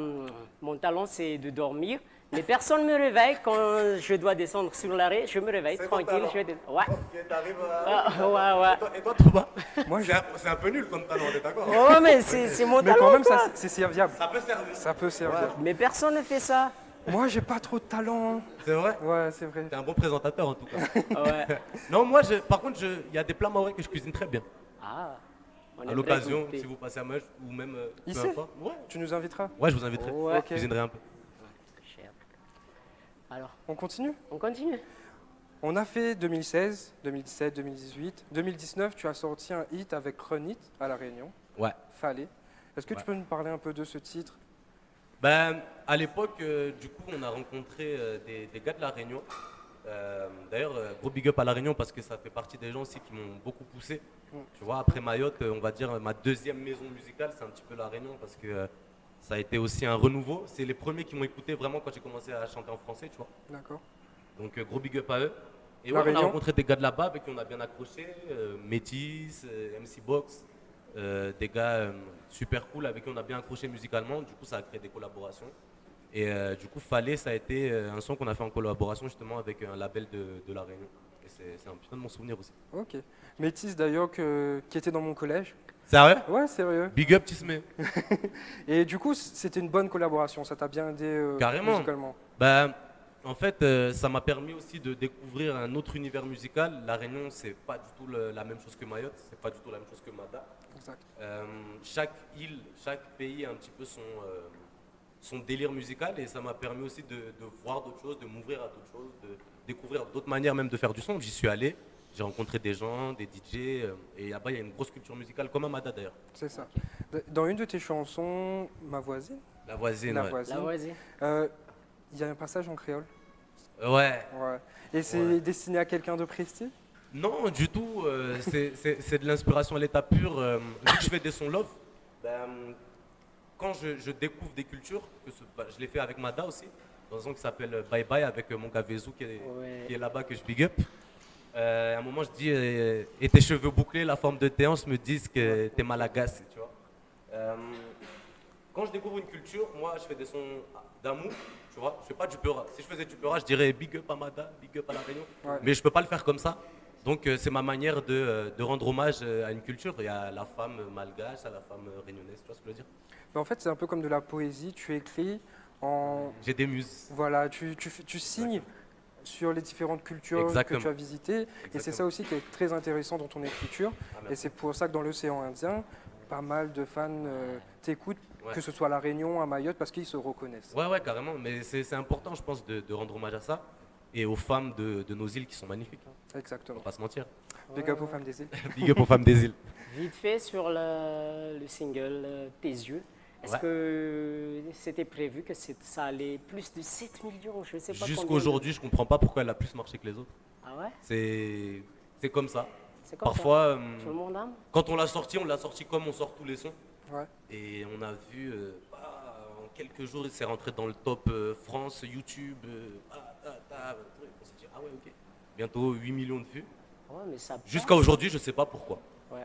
mon talent, c'est de dormir. Mais personne ne me réveille quand je dois descendre sur l'arrêt. Je me réveille C'est ton tranquille. talent. Ouais. Ok, t'arrives Ouais. Et toi, Touba? Moi, C'est un peu nul comme talent, on est d'accord? Ouais, mais c'est mon Mais talent. quand même, quoi. ça, c'est serviable. Ça peut servir. Ça peut servir. Mais personne ne fait ça. Moi, j'ai pas trop de talent. Hein. C'est vrai? Ouais, c'est vrai. T'es un bon présentateur en tout cas. Ouais. Non, moi, par contre, il y a des plats maoris que je cuisine très bien. Ah. on À aimerait l'occasion, goûter. si vous passez à Meuge ou même peu Ici importe. Ouais. Tu nous inviteras. Ouais, je vous inviterai. Ouais. Ok. Je cuisinerai un peu. Cher. Alors, On continue. on continue. On a fait 2016, 2017, 2018. 2019, tu as sorti un hit avec Run It à La Réunion. Ouais. Fallait. Est-ce que Ouais. tu peux nous parler un peu de ce titre? Ben, à l'époque, du coup, on a rencontré des gars de La Réunion. D'ailleurs, gros big up à La Réunion parce que ça fait partie des gens aussi qui m'ont beaucoup poussé. Tu vois, après Mayotte, on va dire ma deuxième maison musicale, c'est un petit peu La Réunion parce que ça a été aussi un renouveau. C'est les premiers qui m'ont écouté vraiment quand j'ai commencé à chanter en français, tu vois. D'accord. Donc, gros big up à eux. Et La ouais, on a Réunion. rencontré des gars de là-bas avec qui on a bien accroché. Métis, MC Box, des gars super cool avec qui on a bien accroché musicalement. Du coup, ça a créé des collaborations. Et du coup, Fallait, ça a été un son qu'on a fait en collaboration justement avec un label de La Réunion. Et c'est un putain de mon souvenir aussi. Ok. Métis d'ailleurs qui était dans mon collège. Sérieux? Ouais, sérieux. Big up, Tismé. Et du coup, c'était une bonne collaboration. Ça t'a bien aidé Carrément. musicalement. Ben, en fait, ça m'a permis aussi de découvrir un autre univers musical. La Réunion, c'est pas du tout la même chose que Mayotte, c'est pas du tout la même chose que Mada. Exact. Chaque île, chaque pays a un petit peu son délire musical et ça m'a permis aussi de voir d'autres choses, de m'ouvrir à d'autres choses, de découvrir d'autres manières même de faire du son. J'y suis allé, j'ai rencontré des gens, des DJ et là-bas il y a une grosse culture musicale comme à Mada d'ailleurs. C'est ça. Dans une de tes chansons, Ma voisine, La voisine, La ouais. voisine, Là, vas-y. il y a un passage en créole. Ouais. Ouais. Et c'est Ouais. destiné à quelqu'un de précis? Non, du tout. C'est de l'inspiration à l'état pur. Vu que je fais des sons love, quand je découvre des cultures, je l'ai fait avec Mada aussi, dans un son qui s'appelle Bye Bye avec mon gars Vezou qui est là-bas que je big up. À un moment, je dis et tes cheveux bouclés, la forme de tes hanches me disent que t'es malagasy, tu vois. Quand je découvre une culture, moi, je fais des sons d'amour, tu vois. Je fais pas du peura. Si je faisais du peura, je dirais big up à Mada, big up à La Réunion. Ouais. Mais je peux pas le faire comme ça. Donc c'est ma manière de rendre hommage à une culture. Il y a la femme malgache, à la femme réunionnaise, tu vois ce que je veux dire? Mais en fait, c'est un peu comme de la poésie. Tu écris en. J'ai des muses. Voilà, tu signes sur les différentes cultures Exactement. que tu as visitées. Et c'est Exactement. ça aussi qui est très intéressant dans ton écriture. merci. Et c'est pour ça que dans l'océan Indien, pas mal de fans t'écoutent, Ouais. que ce soit à La Réunion, à Mayotte, parce qu'ils se reconnaissent. Ouais, carrément. Mais c'est important, je pense, de rendre hommage à ça. Et aux femmes de nos îles qui sont magnifiques. Hein. Exactement. On va pas se mentir. Big up aux femmes des îles. Big up aux femmes des îles. Vite fait sur le single Tes yeux. Est-ce Ouais. que c'était prévu que ça allait plus de 7 millions? Je ne sais pas combien. Jusqu'à aujourd'hui, je comprends pas pourquoi elle a plus marché que les autres. Ah ouais? C'est comme ça. C'est comme Parfois, ça. Tout le monde aime? quand on l'a sorti comme on sort tous les sons. Ouais. Et on a vu, en quelques jours, il s'est rentré dans le top France, YouTube. On s'est dit, ah ouais, ok. Bientôt 8 millions de vues. Ouais, mais ça Jusqu'à passe. aujourd'hui, je sais pas pourquoi. Ouais.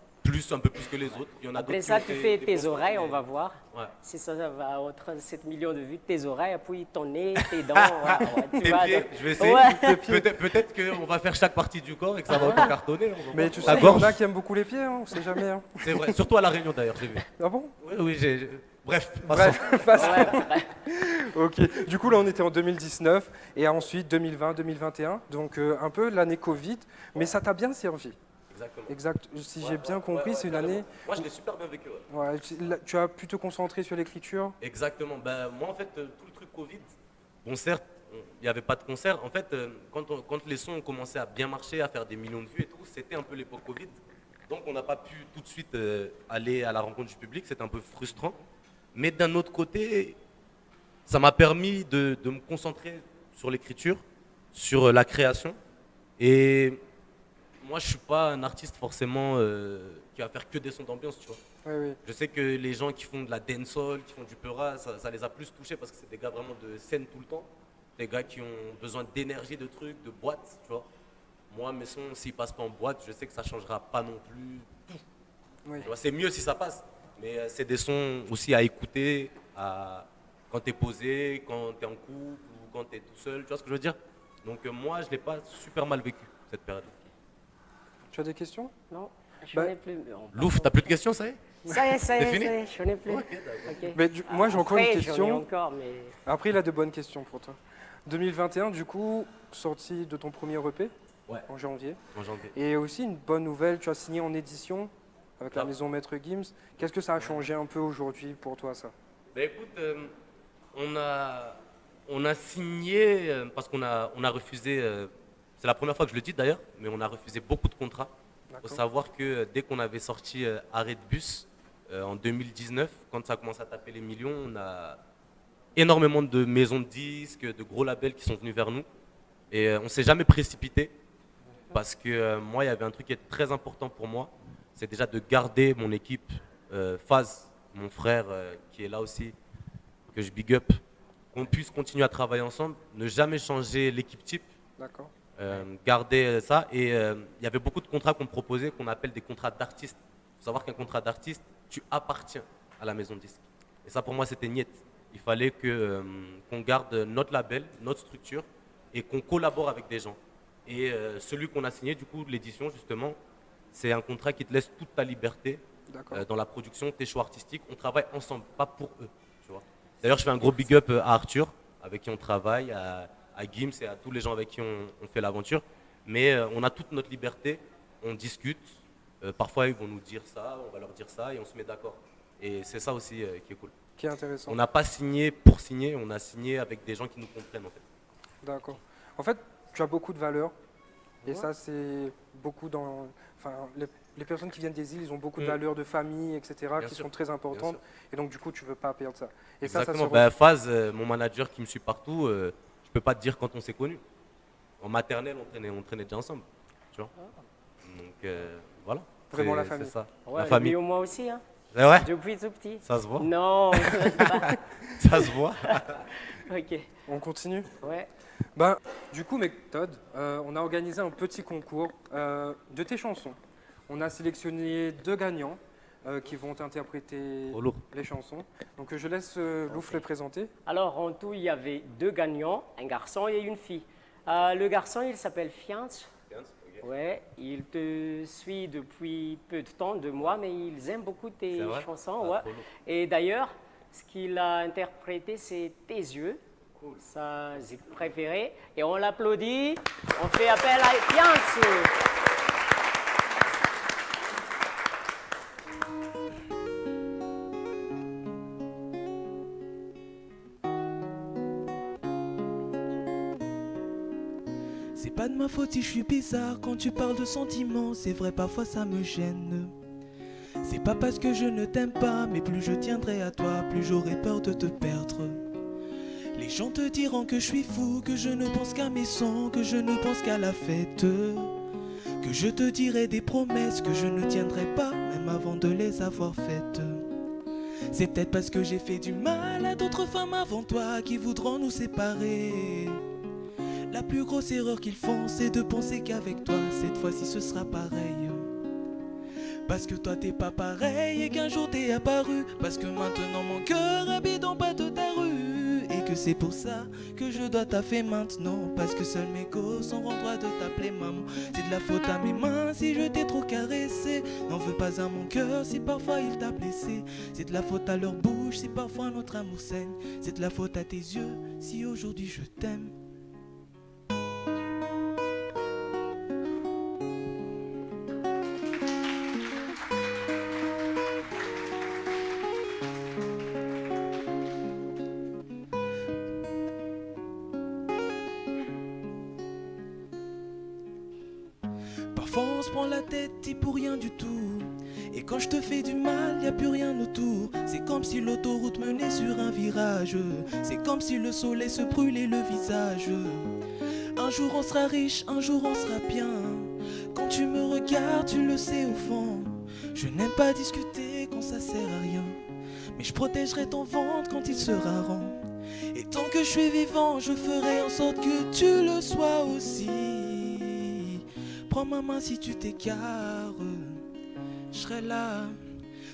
Un peu plus que les autres. Il y en a Après d'autres qui ça, ont tu fait fais des tes bons oreilles, scores, on mais- va voir. Ouais. Si ça va entre 7 millions de vues, tes oreilles, puis ton nez, tes dents. ouais, tu Tes vois, pieds, donc- je vais essayer. Ouais. Peut-être qu'on va faire chaque partie du corps et que ça va autant cartonner. on va Mais voir. tu La sais, il y en gorge, a qui aiment beaucoup les pieds, hein, on sait jamais. Hein. c'est vrai. Surtout à La Réunion d'ailleurs, j'ai vu. Ah bon? Oui, oui, Bref, passons. Bref, passe. Ouais, ouais. Ok. Du coup, là, on était en 2019 et ensuite 2020, 2021. Donc, un peu l'année Covid, mais ça t'a bien servi. Exactement. Exact. Si j'ai bien compris, c'est une année. Moi, je l'ai super bien vécu. Ouais. Ouais, tu as pu te concentrer sur l'écriture. Exactement. Ben, moi, en fait, tout le truc Covid, bon, certes, il n'y avait pas de concert. En fait, quand les sons ont commencé à bien marcher, à faire des millions de vues et tout, c'était un peu l'époque Covid. Donc, on n'a pas pu tout de suite aller à la rencontre du public. C'était un peu frustrant. Mais d'un autre côté, ça m'a permis de me concentrer sur l'écriture, sur la création. Et moi, je ne suis pas un artiste forcément qui va faire que des sons d'ambiance, tu vois. Oui, oui. Je sais que les gens qui font de la dancehall, qui font du peura, ça les a plus touchés parce que c'est des gars vraiment de scène tout le temps. Des gars qui ont besoin d'énergie, de trucs, de boîtes, tu vois. Moi, mes sons, s'ils passent pas en boîte, je sais que ça changera pas non plus tout. Oui. Tu vois, c'est mieux si ça passe. Mais c'est des sons aussi à écouter quand tu es posé, quand tu es en couple ou quand tu es tout seul. Tu vois ce que je veux dire? Donc moi, je ne l'ai pas super mal vécu, cette période. Tu as des questions? Non, je Bah, n'en ai plus. mais on Louf, part- t'as plus de questions, ça y est? Ça y est, ça y C'est est, fini ça y est, je n'en ai plus. Ok, d'accord. Ok. Mais moi, j'ai encore une Après, J'en ai question. encore, mais. Après, il a de bonnes questions pour toi. 2021, du coup, sortie de ton premier EP Ouais. en janvier. En janvier. Et aussi une bonne nouvelle, tu as signé en édition avec la Ah. maison Maître Gims. Qu'est-ce que ça a changé un peu aujourd'hui pour toi, ça? Ben écoute, on a signé parce qu'on a refusé, c'est la première fois que je le dis d'ailleurs, mais on a refusé beaucoup de contrats. Il faut D'accord. savoir que dès qu'on avait sorti Arrêt de bus en 2019, quand ça a commencé à taper les millions, on a énormément de maisons de disques, de gros labels qui sont venus vers nous. Et on ne s'est jamais précipité parce que moi, il y avait un truc qui était très important pour moi, c'est déjà de garder mon équipe, Faz, mon frère qui est là aussi, que je big up, qu'on puisse continuer à travailler ensemble, ne jamais changer l'équipe type, D'accord. garder ça. Et il y avait beaucoup de contrats qu'on proposait, qu'on appelle des contrats d'artiste. Il faut savoir qu'un contrat d'artiste, tu appartiens à la maison de disque. Et ça, pour moi, c'était niet. Il fallait qu'on garde notre label, notre structure, et qu'on collabore avec des gens. Et celui qu'on a signé, du coup, l'édition, justement, c'est un contrat qui te laisse toute ta liberté D'accord. dans la production, tes choix artistiques. On travaille ensemble, pas pour eux. Tu vois. D'ailleurs, je fais un gros big up à Arthur, avec qui on travaille, à Gims et à tous les gens avec qui on fait l'aventure. Mais on a toute notre liberté, on discute. Parfois, ils vont nous dire ça, on va leur dire ça, et on se met d'accord. Et c'est ça aussi qui est cool. Qui est intéressant. On n'a pas signé pour signer, on a signé avec des gens qui nous comprennent en fait. D'accord. En fait, tu as beaucoup de valeurs. Et Ouais. ça, c'est beaucoup dans. Enfin, les personnes qui viennent des îles, ils ont beaucoup de Mm. valeurs de famille, etc., Bien qui sûr, sont très importantes. sûr. Et donc, du coup, tu veux pas perdre ça. Et Exactement. ça Ben, Faz, mon manager qui me suit partout, je peux pas te dire quand on s'est connus. En maternelle, on traînait déjà ensemble. Tu vois. Donc voilà. Vraiment la C'est famille. ça. Ouais, la famille. lui, moi aussi, hein. C'est vrai. Depuis tout petit. Ça se voit. Non. Ça se voit. Ok. On continue. Ouais. Ben, du coup, méthode, on a organisé un petit concours de tes chansons. On a sélectionné 2 gagnants qui vont interpréter Trop lourd. les chansons. Donc, je laisse Louf les présenter. Alors, en tout, il y avait 2 gagnants, un garçon et une fille. Le garçon, il s'appelle Fiance. Ouais, il te suit depuis peu de temps, 2 mois, mais ils aiment beaucoup tes C'est vrai chansons. Ah, Ouais. trop lourd. Et d'ailleurs, ce qu'il a interprété, c'est Tes yeux, sa zik préférée. Et on l'applaudit, on fait appel à Fiance. C'est pas de ma faute si je suis bizarre quand tu parles de sentiments, c'est vrai parfois ça me gêne. C'est pas parce que je ne t'aime pas, mais plus je tiendrai à toi, plus j'aurai peur de te perdre. Les gens te diront que je suis fou, que je ne pense qu'à mes sons, que je ne pense qu'à la fête. Que je te dirai des promesses que je ne tiendrai pas, même avant de les avoir faites. C'est peut-être parce que j'ai fait du mal à d'autres femmes avant toi qui voudront nous séparer. La plus grosse erreur qu'ils font, c'est de penser qu'avec toi, cette fois-ci ce sera pareil. Parce que toi t'es pas pareil et qu'un jour t'es apparu. Parce que maintenant mon cœur habite en bas de ta rue. Et que c'est pour ça que je dois taffer maintenant. Parce que seuls mes gosses ont droit de t'appeler maman. C'est de la faute à mes mains si je t'ai trop caressé. N'en veux pas à mon cœur si parfois il t'a blessé. C'est de la faute à leur bouche si parfois notre amour saigne. C'est de la faute à tes yeux si aujourd'hui je t'aime. Parfois on se prend la tête et pour rien du tout. Et quand je te fais du mal, y a plus rien autour. C'est comme si l'autoroute menait sur un virage. C'est comme si le soleil se brûlait le visage. Un jour on sera riche, un jour on sera bien. Quand tu me regardes, tu le sais au fond. Je n'aime pas discuter quand ça sert à rien. Mais je protégerai ton ventre quand il sera rond. Et tant que je suis vivant, je ferai en sorte que tu le sois aussi. Prends ma main si tu t'égares, je serai là.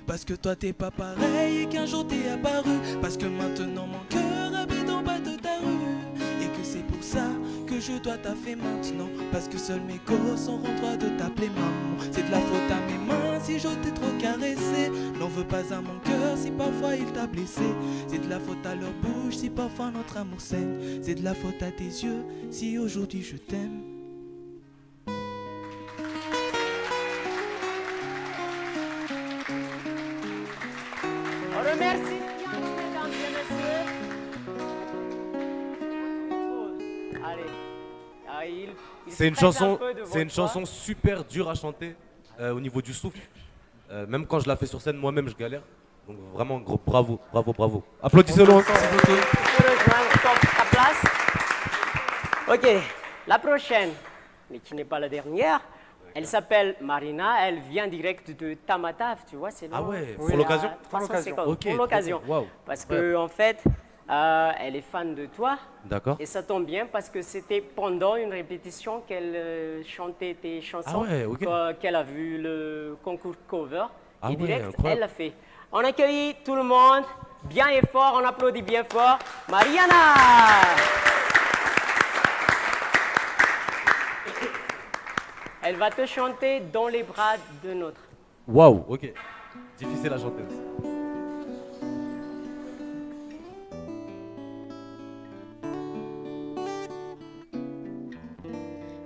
Parce que toi t'es pas pareil et qu'un jour t'es apparu. Parce que maintenant mon cœur habite en bas de ta rue. Et que c'est pour ça que je dois taffer maintenant. Parce que seuls mes gosses auront droit de t'appeler maman. C'est de la faute à mes mains si je t'ai trop caressé. N'en veux pas à mon cœur si parfois il t'a blessé. C'est de la faute à leur bouche si parfois notre amour saigne. C'est de la faute à tes yeux si aujourd'hui je t'aime. On remercie bien, mesdames et messieurs. Allez. Ah, il C'est une stresse un chanson, peu de c'est une votre voix. chanson super dure à chanter au niveau du souffle. Même quand je la fais sur scène, moi-même je galère. Donc vraiment gros bravo, bravo, bravo. Applaudissez-le encore. Tu peux rejoindre ta place. Ok, la prochaine, mais qui n'est pas la dernière, elle s'appelle Marina, elle vient direct de Tamatave, tu vois, c'est Ah loin. ouais, C'est pour à l'occasion 350, Ok, pour l'occasion. trop bien, waouh. Parce que en fait, elle est fan de toi. D'accord. Et ça tombe bien parce que c'était pendant une répétition qu'elle chantait tes chansons, Ah ouais, ok. qu'elle a vu le concours cover. Ah et ouais, direct, incroyable. elle l'a fait. On accueille tout le monde, bien et fort, on applaudit bien fort. Mariana! Elle va te chanter dans les bras de notre. Waouh, ok. Difficile à chanter aussi.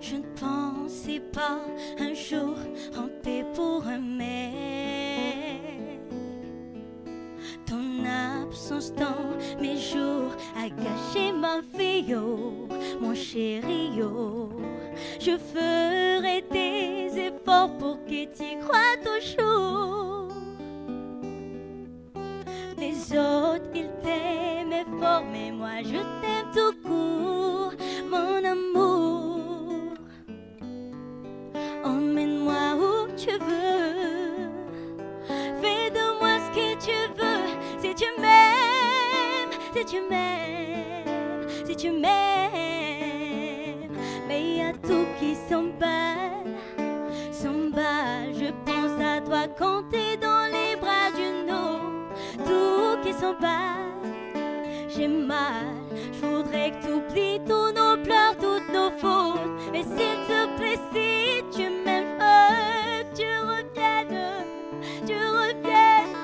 Je ne pensais pas un jour ramper pour un mec. Ton absence dans mes jours a gâché ma vie, oh, mon chéri, oh. Je ferai des efforts pour que tu crois toujours. Les autres, ils t'aimaient fort, mais moi je t'aime tout court, mon amour. Emmène-moi où tu veux, fais de moi ce que tu veux. Si tu m'aimes, si tu m'aimes, si tu m'aimes. Mais il y a tout qui s'emballe, s'emballe. Je pense à toi quand t'es dans les bras d'une autre. Tout qui s'emballe, j'ai mal. Je voudrais que t'oublies tous nos pleurs, toutes nos fautes. Mais s'il te plaît, si tu m'aimes, que tu reviennes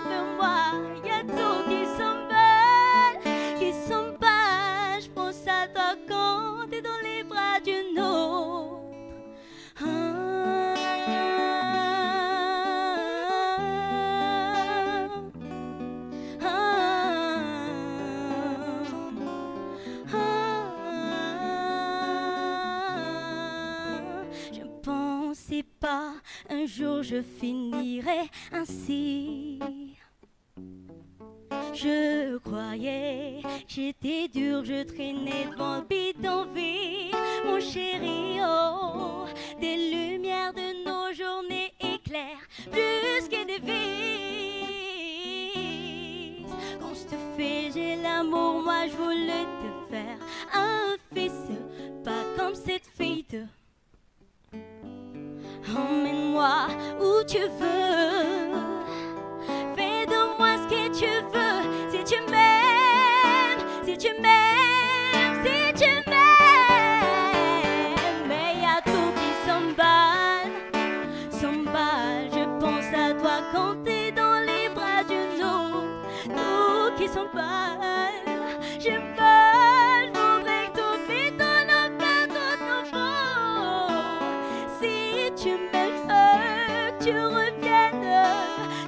vers moi. Y a tout qui s'emballe, qui s'emballe. Je pense à toi quand t'es dans les bras d'une autre. pas, un jour je finirai ainsi. Je croyais j'étais dur, je traînais devant le bidonville. Mon chéri, oh, des lumières de nos journées éclairent plus que des vies. Quand je te fais, j'ai l'amour, moi je voulais te faire un fils, pas comme cette fille de... Emmène-moi où tu veux, fais de moi ce que tu veux. Si tu m'aimes, si tu m'aimes, si tu m'aimes. Mais y a tout qui s'emballe, s'emballe. Je pense à toi quand t'es dans les bras d'une autre. Tout qui s'emballe, j'ai peur, je voudrais que t'oublies ton enfant, ton enfant. Si tu m'aimes, je veux que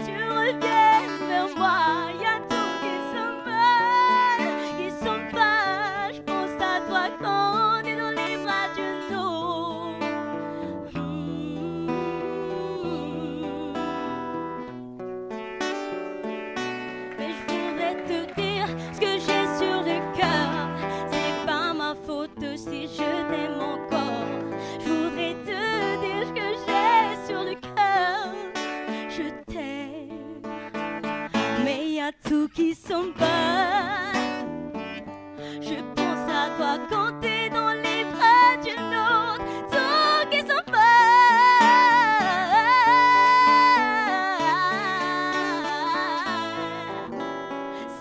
tu reviennes vers moi. Y a tout qui s'emballe, je pense à toi quand t'es dans les bras d'une autre. Mais je voudrais te dire ce que j'ai sur le cœur. C'est pas ma faute si je t'aime encore. Je voudrais te dire ce que j'ai sur le cœur. Je t'aime, mais y a tout qui s'emballe. Je pense à toi quand t'es dans les bras d'une autre. Tout qui s'emballe.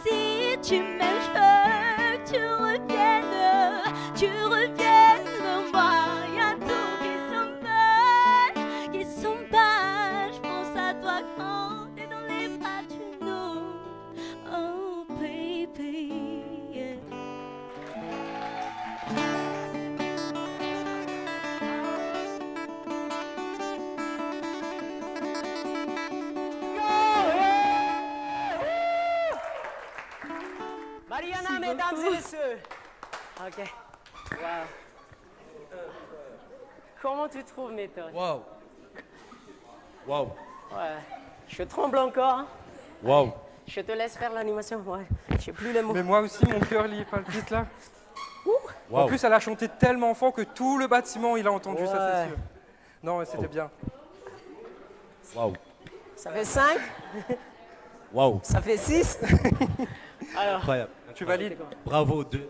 Si tu m'aimes, je veux que tu reviennes vers moi. Y a tout qui s'emballe. Je pense à toi quand t'es dans les bras d'une autre. Oh baby, yeah. Mariana, mesdames et messieurs. Ok. Wow. Comment tu trouves méthode? Waouh. Waouh. Ouais. Je tremble encore. Hein. Waouh. Je te laisse faire l'animation. Ouais. Je sais plus les mots. Mais moi aussi, mon cœur il palpite là. En Waouh. plus, elle a chanté tellement fort que tout le bâtiment il a entendu ça, Ouais. c'est sûr. Non, mais c'était bien. Waouh. Ça fait 5, Waouh. ça fait 6. Alors, Incroyable. Tu valides? Bravo, 2.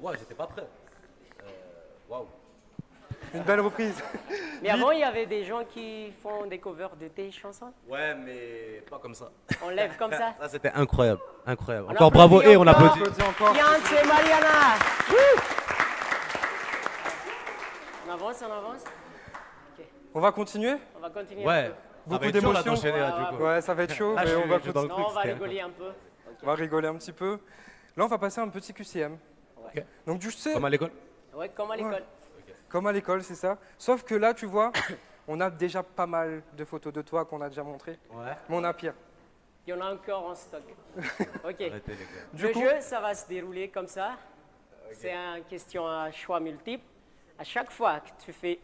Ouais, j'étais pas prêt. Waouh. Une belle reprise. mais avant, il y avait des gens qui font des covers de tes chansons. Ouais, mais pas comme ça. On lève comme ça. Ça, c'était incroyable. Incroyable. On Encore applaudit bravo et on encore. applaudit. Applaudis encore. Fiance et Mariana. Wouh. On avance, on avance. On va continuer? On va continuer. Ouais. un peu. Ça Beaucoup va être chaud, là, d'émotions. d'enchaîner, là, Ouais, du coup. Ouais, ça va être chaud, Là, mais je on suis- va je suis dans le continuer. Non, on va c'était rigoler un peu. On va rigoler un petit peu. Là, on va passer à un petit QCM. Ok. Donc, tu sais, Comme à l'école. Ouais, comme à l'école. comme à l'école, c'est ça. Sauf que là, tu vois, on a déjà pas mal de photos de toi qu'on a déjà montrées. Ouais. Mais on a pire. Il y en a encore en stock. Ok. Arrêtez, les gars. Du Le coup- jeu, ça va se dérouler comme ça. C'est une question à choix multiple. À chaque fois que tu fais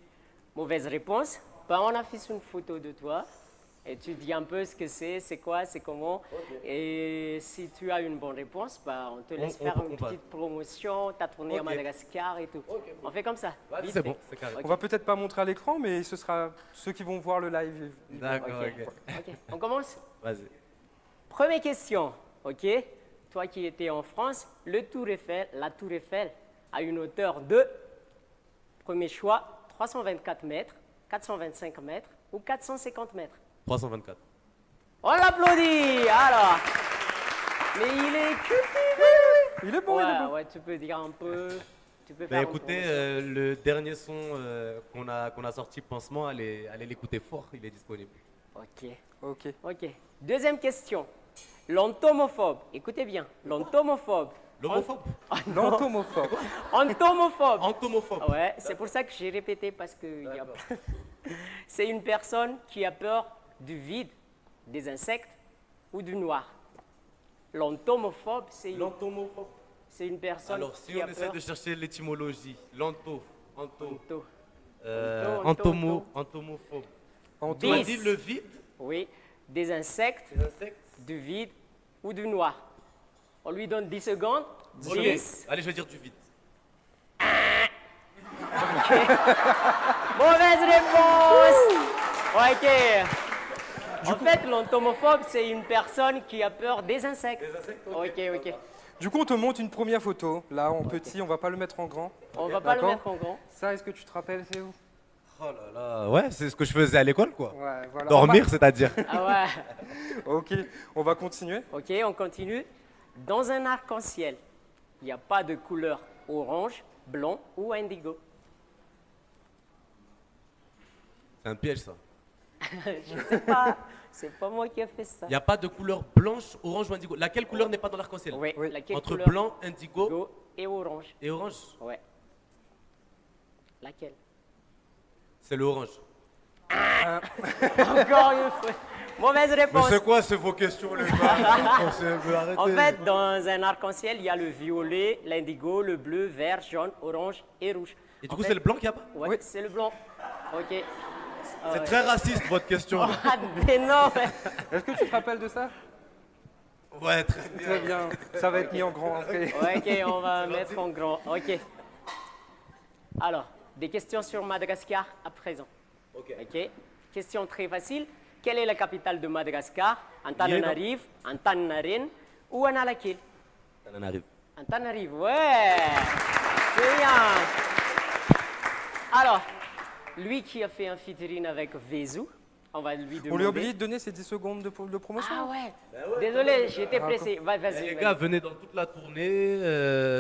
mauvaise réponse, ben on affiche une photo de toi et tu dis un peu ce que c'est quoi, c'est comment. Et si tu as une bonne réponse, ben on te laisse faire une passe. petite promotion, ta tournée à Ok. Madagascar et tout. On fait comme ça. Vas-y, vite c'est fait. bon, c'est carré. On va peut-être pas montrer à l'écran, mais ce sera ceux qui vont voir le live. ils vont- D'accord, Ok. ok. Ok, on commence. Vas-y. Première question, ok? Toi qui étais en France, la Tour Eiffel a une hauteur de, premier choix, 324 mètres, 425 mètres ou 450 mètres. 324. On l'applaudit. Alors, mais il est cultivé. Il est bon, il est Ouais, bon. ouais, tu peux dire un peu. Tu peux Bah, faire une écoutez, promotion. le dernier son qu'on a sorti, Pansement, allez l'écouter fort, il est disponible. Ok, Ok. ok. Deuxième question. L'entomophobe, écoutez bien, l'entomophobe. L'homophobe. L'entomophobe. Entomophobe. Entomophobe. Ouais, c'est pour ça que j'ai répété parce que il y a plein- c'est une personne qui a peur du vide, des insectes ou du noir. L'entomophobe, L'entomophobe. c'est une personne Alors, si qui on a essaie peur de chercher l'étymologie, l'ento, anto, d'ento. Entomophobe. En Tu m'as Bis. dit le vide, Oui, des insectes, les insectes. du vide ou du noir. On lui donne 10 secondes. Ok. 10. Allez, je vais dire du vide. Mauvaise réponse. Ok. En fait, l'entomophobe, c'est une personne qui a peur des insectes. Les insectes, Ok. Du coup, on te montre une première photo. Là, en petit, on va pas le mettre en grand. On va pas le D'accord. mettre en grand. Ça, est-ce que tu te rappelles, c'est où? Oh là là, ouais, c'est ce que je faisais à l'école, quoi. Ouais, voilà. Dormir, c'est-à-dire. Ah ouais. Ok, on va continuer. Ok, on continue. Dans un arc-en-ciel, il n'y a pas de couleur orange, blanc ou indigo. C'est un piège, ça. Je sais pas. C'est pas moi qui ai fait ça. Il n'y a pas de couleur blanche, orange ou indigo. Laquelle couleur n'est pas dans l'arc-en-ciel? Oui, Oui. laquelle Entre couleur blanc, indigo indigo et orange. et orange. Ouais. Laquelle? C'est le orange. Encore une fois. Mauvaise réponse. quoi, c'est vos questions, les gars? En fait, dans un arc-en-ciel, il y a le violet, l'indigo, le bleu, vert, jaune, orange et rouge. Et du En coup, fait, c'est le blanc qu'il n'y a pas? Ouais, Oui. c'est le blanc. Ok. C'est très raciste, votre question. Ah, mais non. Est-ce que tu te rappelles de ça? Ouais, très bien. Très bien. Ça va être mis en grand après. Ouais, ok, on va mettre en grand. Ok. Alors, des questions sur Madagascar à présent. Ok. Ok. Question très facile. Quelle est la capitale de Madagascar? Antananarive, Antananarive ou Analakil? Ça en arrive. Antananarive, ouais. C'est bien. Alors, lui qui a fait un featuring avec Vezou, on va lui demander. On lui a oublié de donner ses 10 secondes de promotion. Ah ouais. Désolé, j'étais pressé. Vas-y. Les gars, venez dans toute la tournée.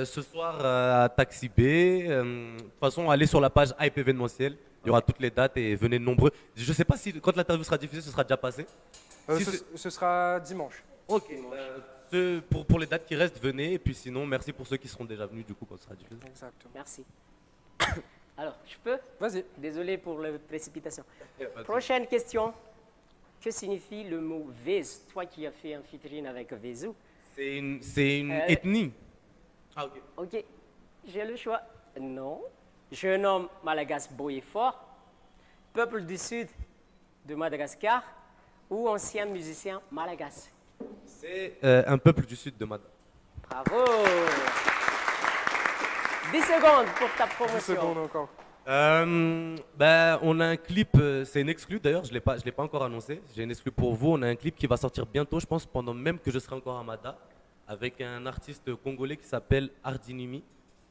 Ce soir à Taxi B. De toute façon, allez sur la page Hype événementiel. Il y aura toutes les dates et venez nombreux. Je ne sais pas si quand l'interview sera diffusée, ce sera déjà passé. Si Ce sera dimanche. Ok. Pour les dates qui restent, venez. Et puis sinon, merci pour ceux qui seront déjà venus du coup quand ce sera diffusé. Exactement. Merci. Alors, je peux? Vas-y. Désolé pour la précipitation. Prochaine question. Que signifie le mot Vez? Toi qui as fait un featuring avec Vezou. C'est une ethnie. Ah ok. Ok, j'ai le choix. Non. Jeune homme malagasy beau et fort. Peuple du sud de Madagascar. Ou ancien musicien malagasy. C'est un peuple du sud de Mad. Bravo. 10 secondes pour ta 10 promotion. secondes encore. On a un clip, c'est une exclue d'ailleurs, je ne l'ai pas encore annoncé. J'ai une exclue pour vous. On a un clip qui va sortir bientôt, je pense, pendant même que je serai encore à Mada, avec un artiste congolais qui s'appelle Ardinimi.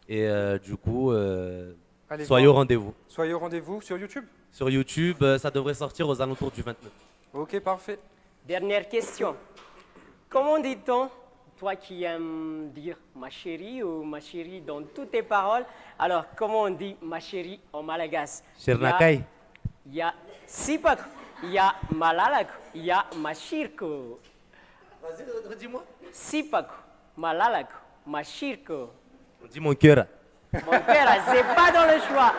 Et du coup, Allez soyez au voir. rendez-vous. Soyez au rendez-vous sur YouTube. Sur YouTube, ça devrait sortir aux alentours du 29. Ok, parfait. Dernière question. Comment dit-on, toi qui aimes dire ma chérie ou ma chérie dans toutes tes paroles, alors comment on dit ma chérie en malagasy? Chernakai. Il y a sipak, il y a malalak, il y a mashirko. Vas-y, redis-moi. Sipak, malalak, mashirko. On dit mon cœur. Mon père, c'est pas dans le choix.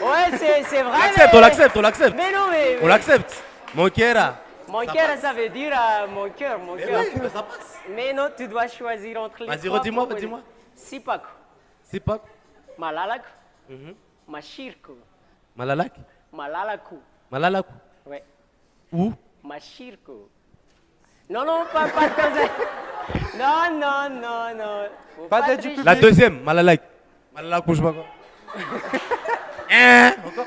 Ouais, c'est vrai. On l'accepte. Mais non, mais. On l'accepte. Mon cœur. Mon cœur, ça veut dire mon cœur, mon cœur. Mais ça passe. Mais non, tu dois choisir entre les Vas-y, trois. redis-moi, pour- redis-moi. Sipak, C'est pas malalak, mashirko. Malalak. Malalaku. Malalaku. Ouais. Où? Mashirko. Non, pas comme ça. Non. Faut Pas d'aide du tricher. public. La deuxième, Malalak. Malalaku, je sais pas quoi. Encore?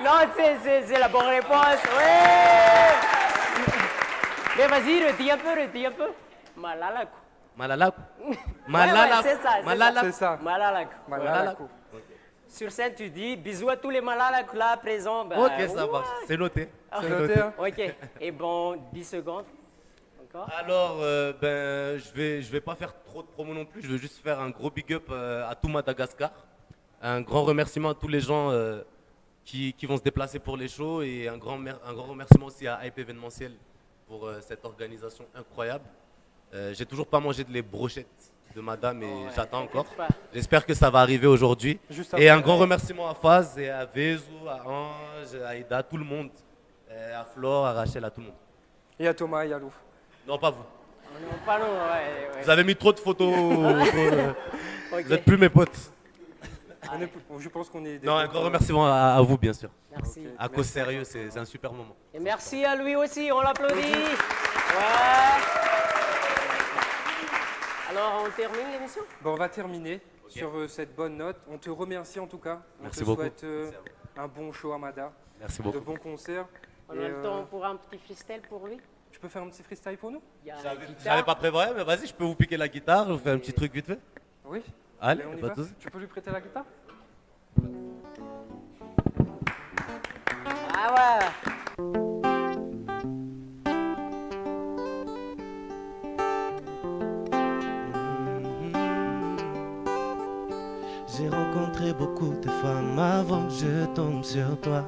Non, c'est la bonne réponse. Ouais. Mais vas-y, redis un peu. Malalaku. Malalaku. Ouais, c'est ça. C'est ça. Malalaku. Malalaku. Sur scène, tu dis bisous à tous les malalaku là présents. Bah, Ok, ça ouais. marche. C'est noté. C'est noté, hein. Ok. Et bon, 10 secondes. Encore. Alors, je vais pas faire trop de promo non plus. Je veux juste faire un gros big up à tout Madagascar. Un grand remerciement à tous les gens qui vont se déplacer pour les shows et un grand remerciement aussi à Hype événementiel pour cette organisation incroyable. J'ai toujours pas mangé de les brochettes de madame et Ouais, j'attends encore. t'inquiète pas. J'espère que ça va arriver aujourd'hui. Juste Et après. un grand remerciement à Faz et à Vezou, à Ange, à Aïda, à tout le monde. À Flore, à Rachel, à tout le monde. Et à Thomas et à Lou. Non, pas vous. Non, pas non, ouais. Vous avez mis trop de photos. Ok. Vous n'êtes plus mes potes. Je pense qu'on est... Non, un grand remerciement à vous, bien sûr. Merci. À cause sérieux, c'est un super moment. Et merci à lui aussi, on l'applaudit. Ouais. Alors, on termine l'émission? Bon, on va terminer sur cette bonne note. On te remercie en tout cas. Merci on te beaucoup. souhaite un bon show Amada. Merci beaucoup. De bons concerts. On a le temps pour un petit freestyle pour lui? Tu peux faire un petit freestyle pour nous? Il y a la guitare. J'avais pas prévu, mais vas-y, je peux vous piquer la guitare, je vous fais un petit truc vite fait. Oui. Allez, on y pas va. de soucis. Tu peux lui prêter la guitare? Ah ouais. J'ai rencontré beaucoup de femmes avant que je tombe sur toi.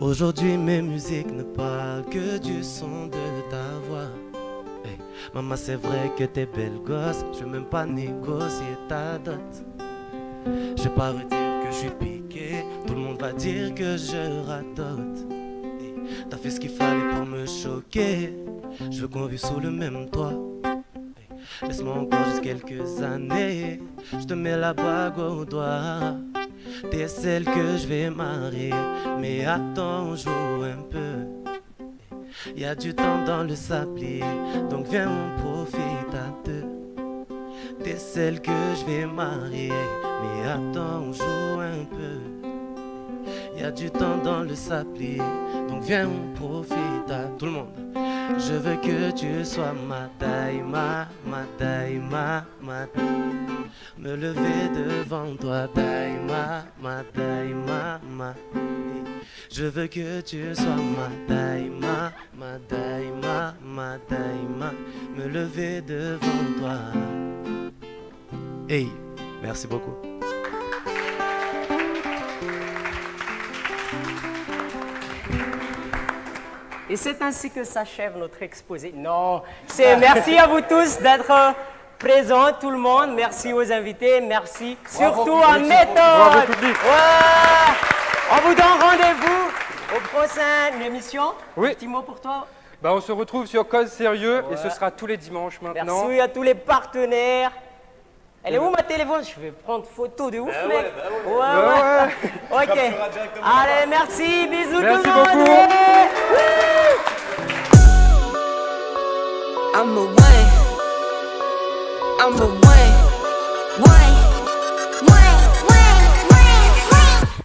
Aujourd'hui mes musiques ne parlent que du son de ta voix. Hey, maman, c'est vrai que t'es belle gosse, je vais même pas négocier ta dot. Je vais pas redire que je suis piqué, tout le monde va dire que je radote. Hey, t'as fait ce qu'il fallait pour me choquer, je veux qu'on vive sous le même toit. Hey, laisse-moi encore juste quelques années, je te mets la bague au doigt. T'es celle que je vais marier, mais attends, on joue un peu. Y a du temps dans le sablier, donc viens on profite à deux. T'es celle que je vais marier, mais attends, on joue un peu. Y a du temps dans le sablier, donc viens on profite à tout le monde. Je veux que tu sois ma daïma, ma daïma, ma daïma. Me lever devant toi, daïma, ma daïma, ma. Je veux que tu sois ma daïma, ma daïma, ma daïma. Me lever devant toi. Hey, merci beaucoup. Et c'est ainsi que s'achève notre exposé. Non, c'est merci à vous tous d'être présents, tout le monde. Merci aux invités, merci surtout à Méthode. Bravo, public. Ouais. On vous donne rendez-vous au prochaine émission. Oui. Un petit mot pour toi. Bah, on se retrouve sur Cause Sérieux et ce sera tous les dimanches maintenant. Merci à tous les partenaires. Elle est où ma téléphone? Je vais prendre photo de ouf, mec. Ouais. Ok. Allez, merci, bisous Merci tout le monde. beaucoup. Yeah. I'm a one. I'm a one. One.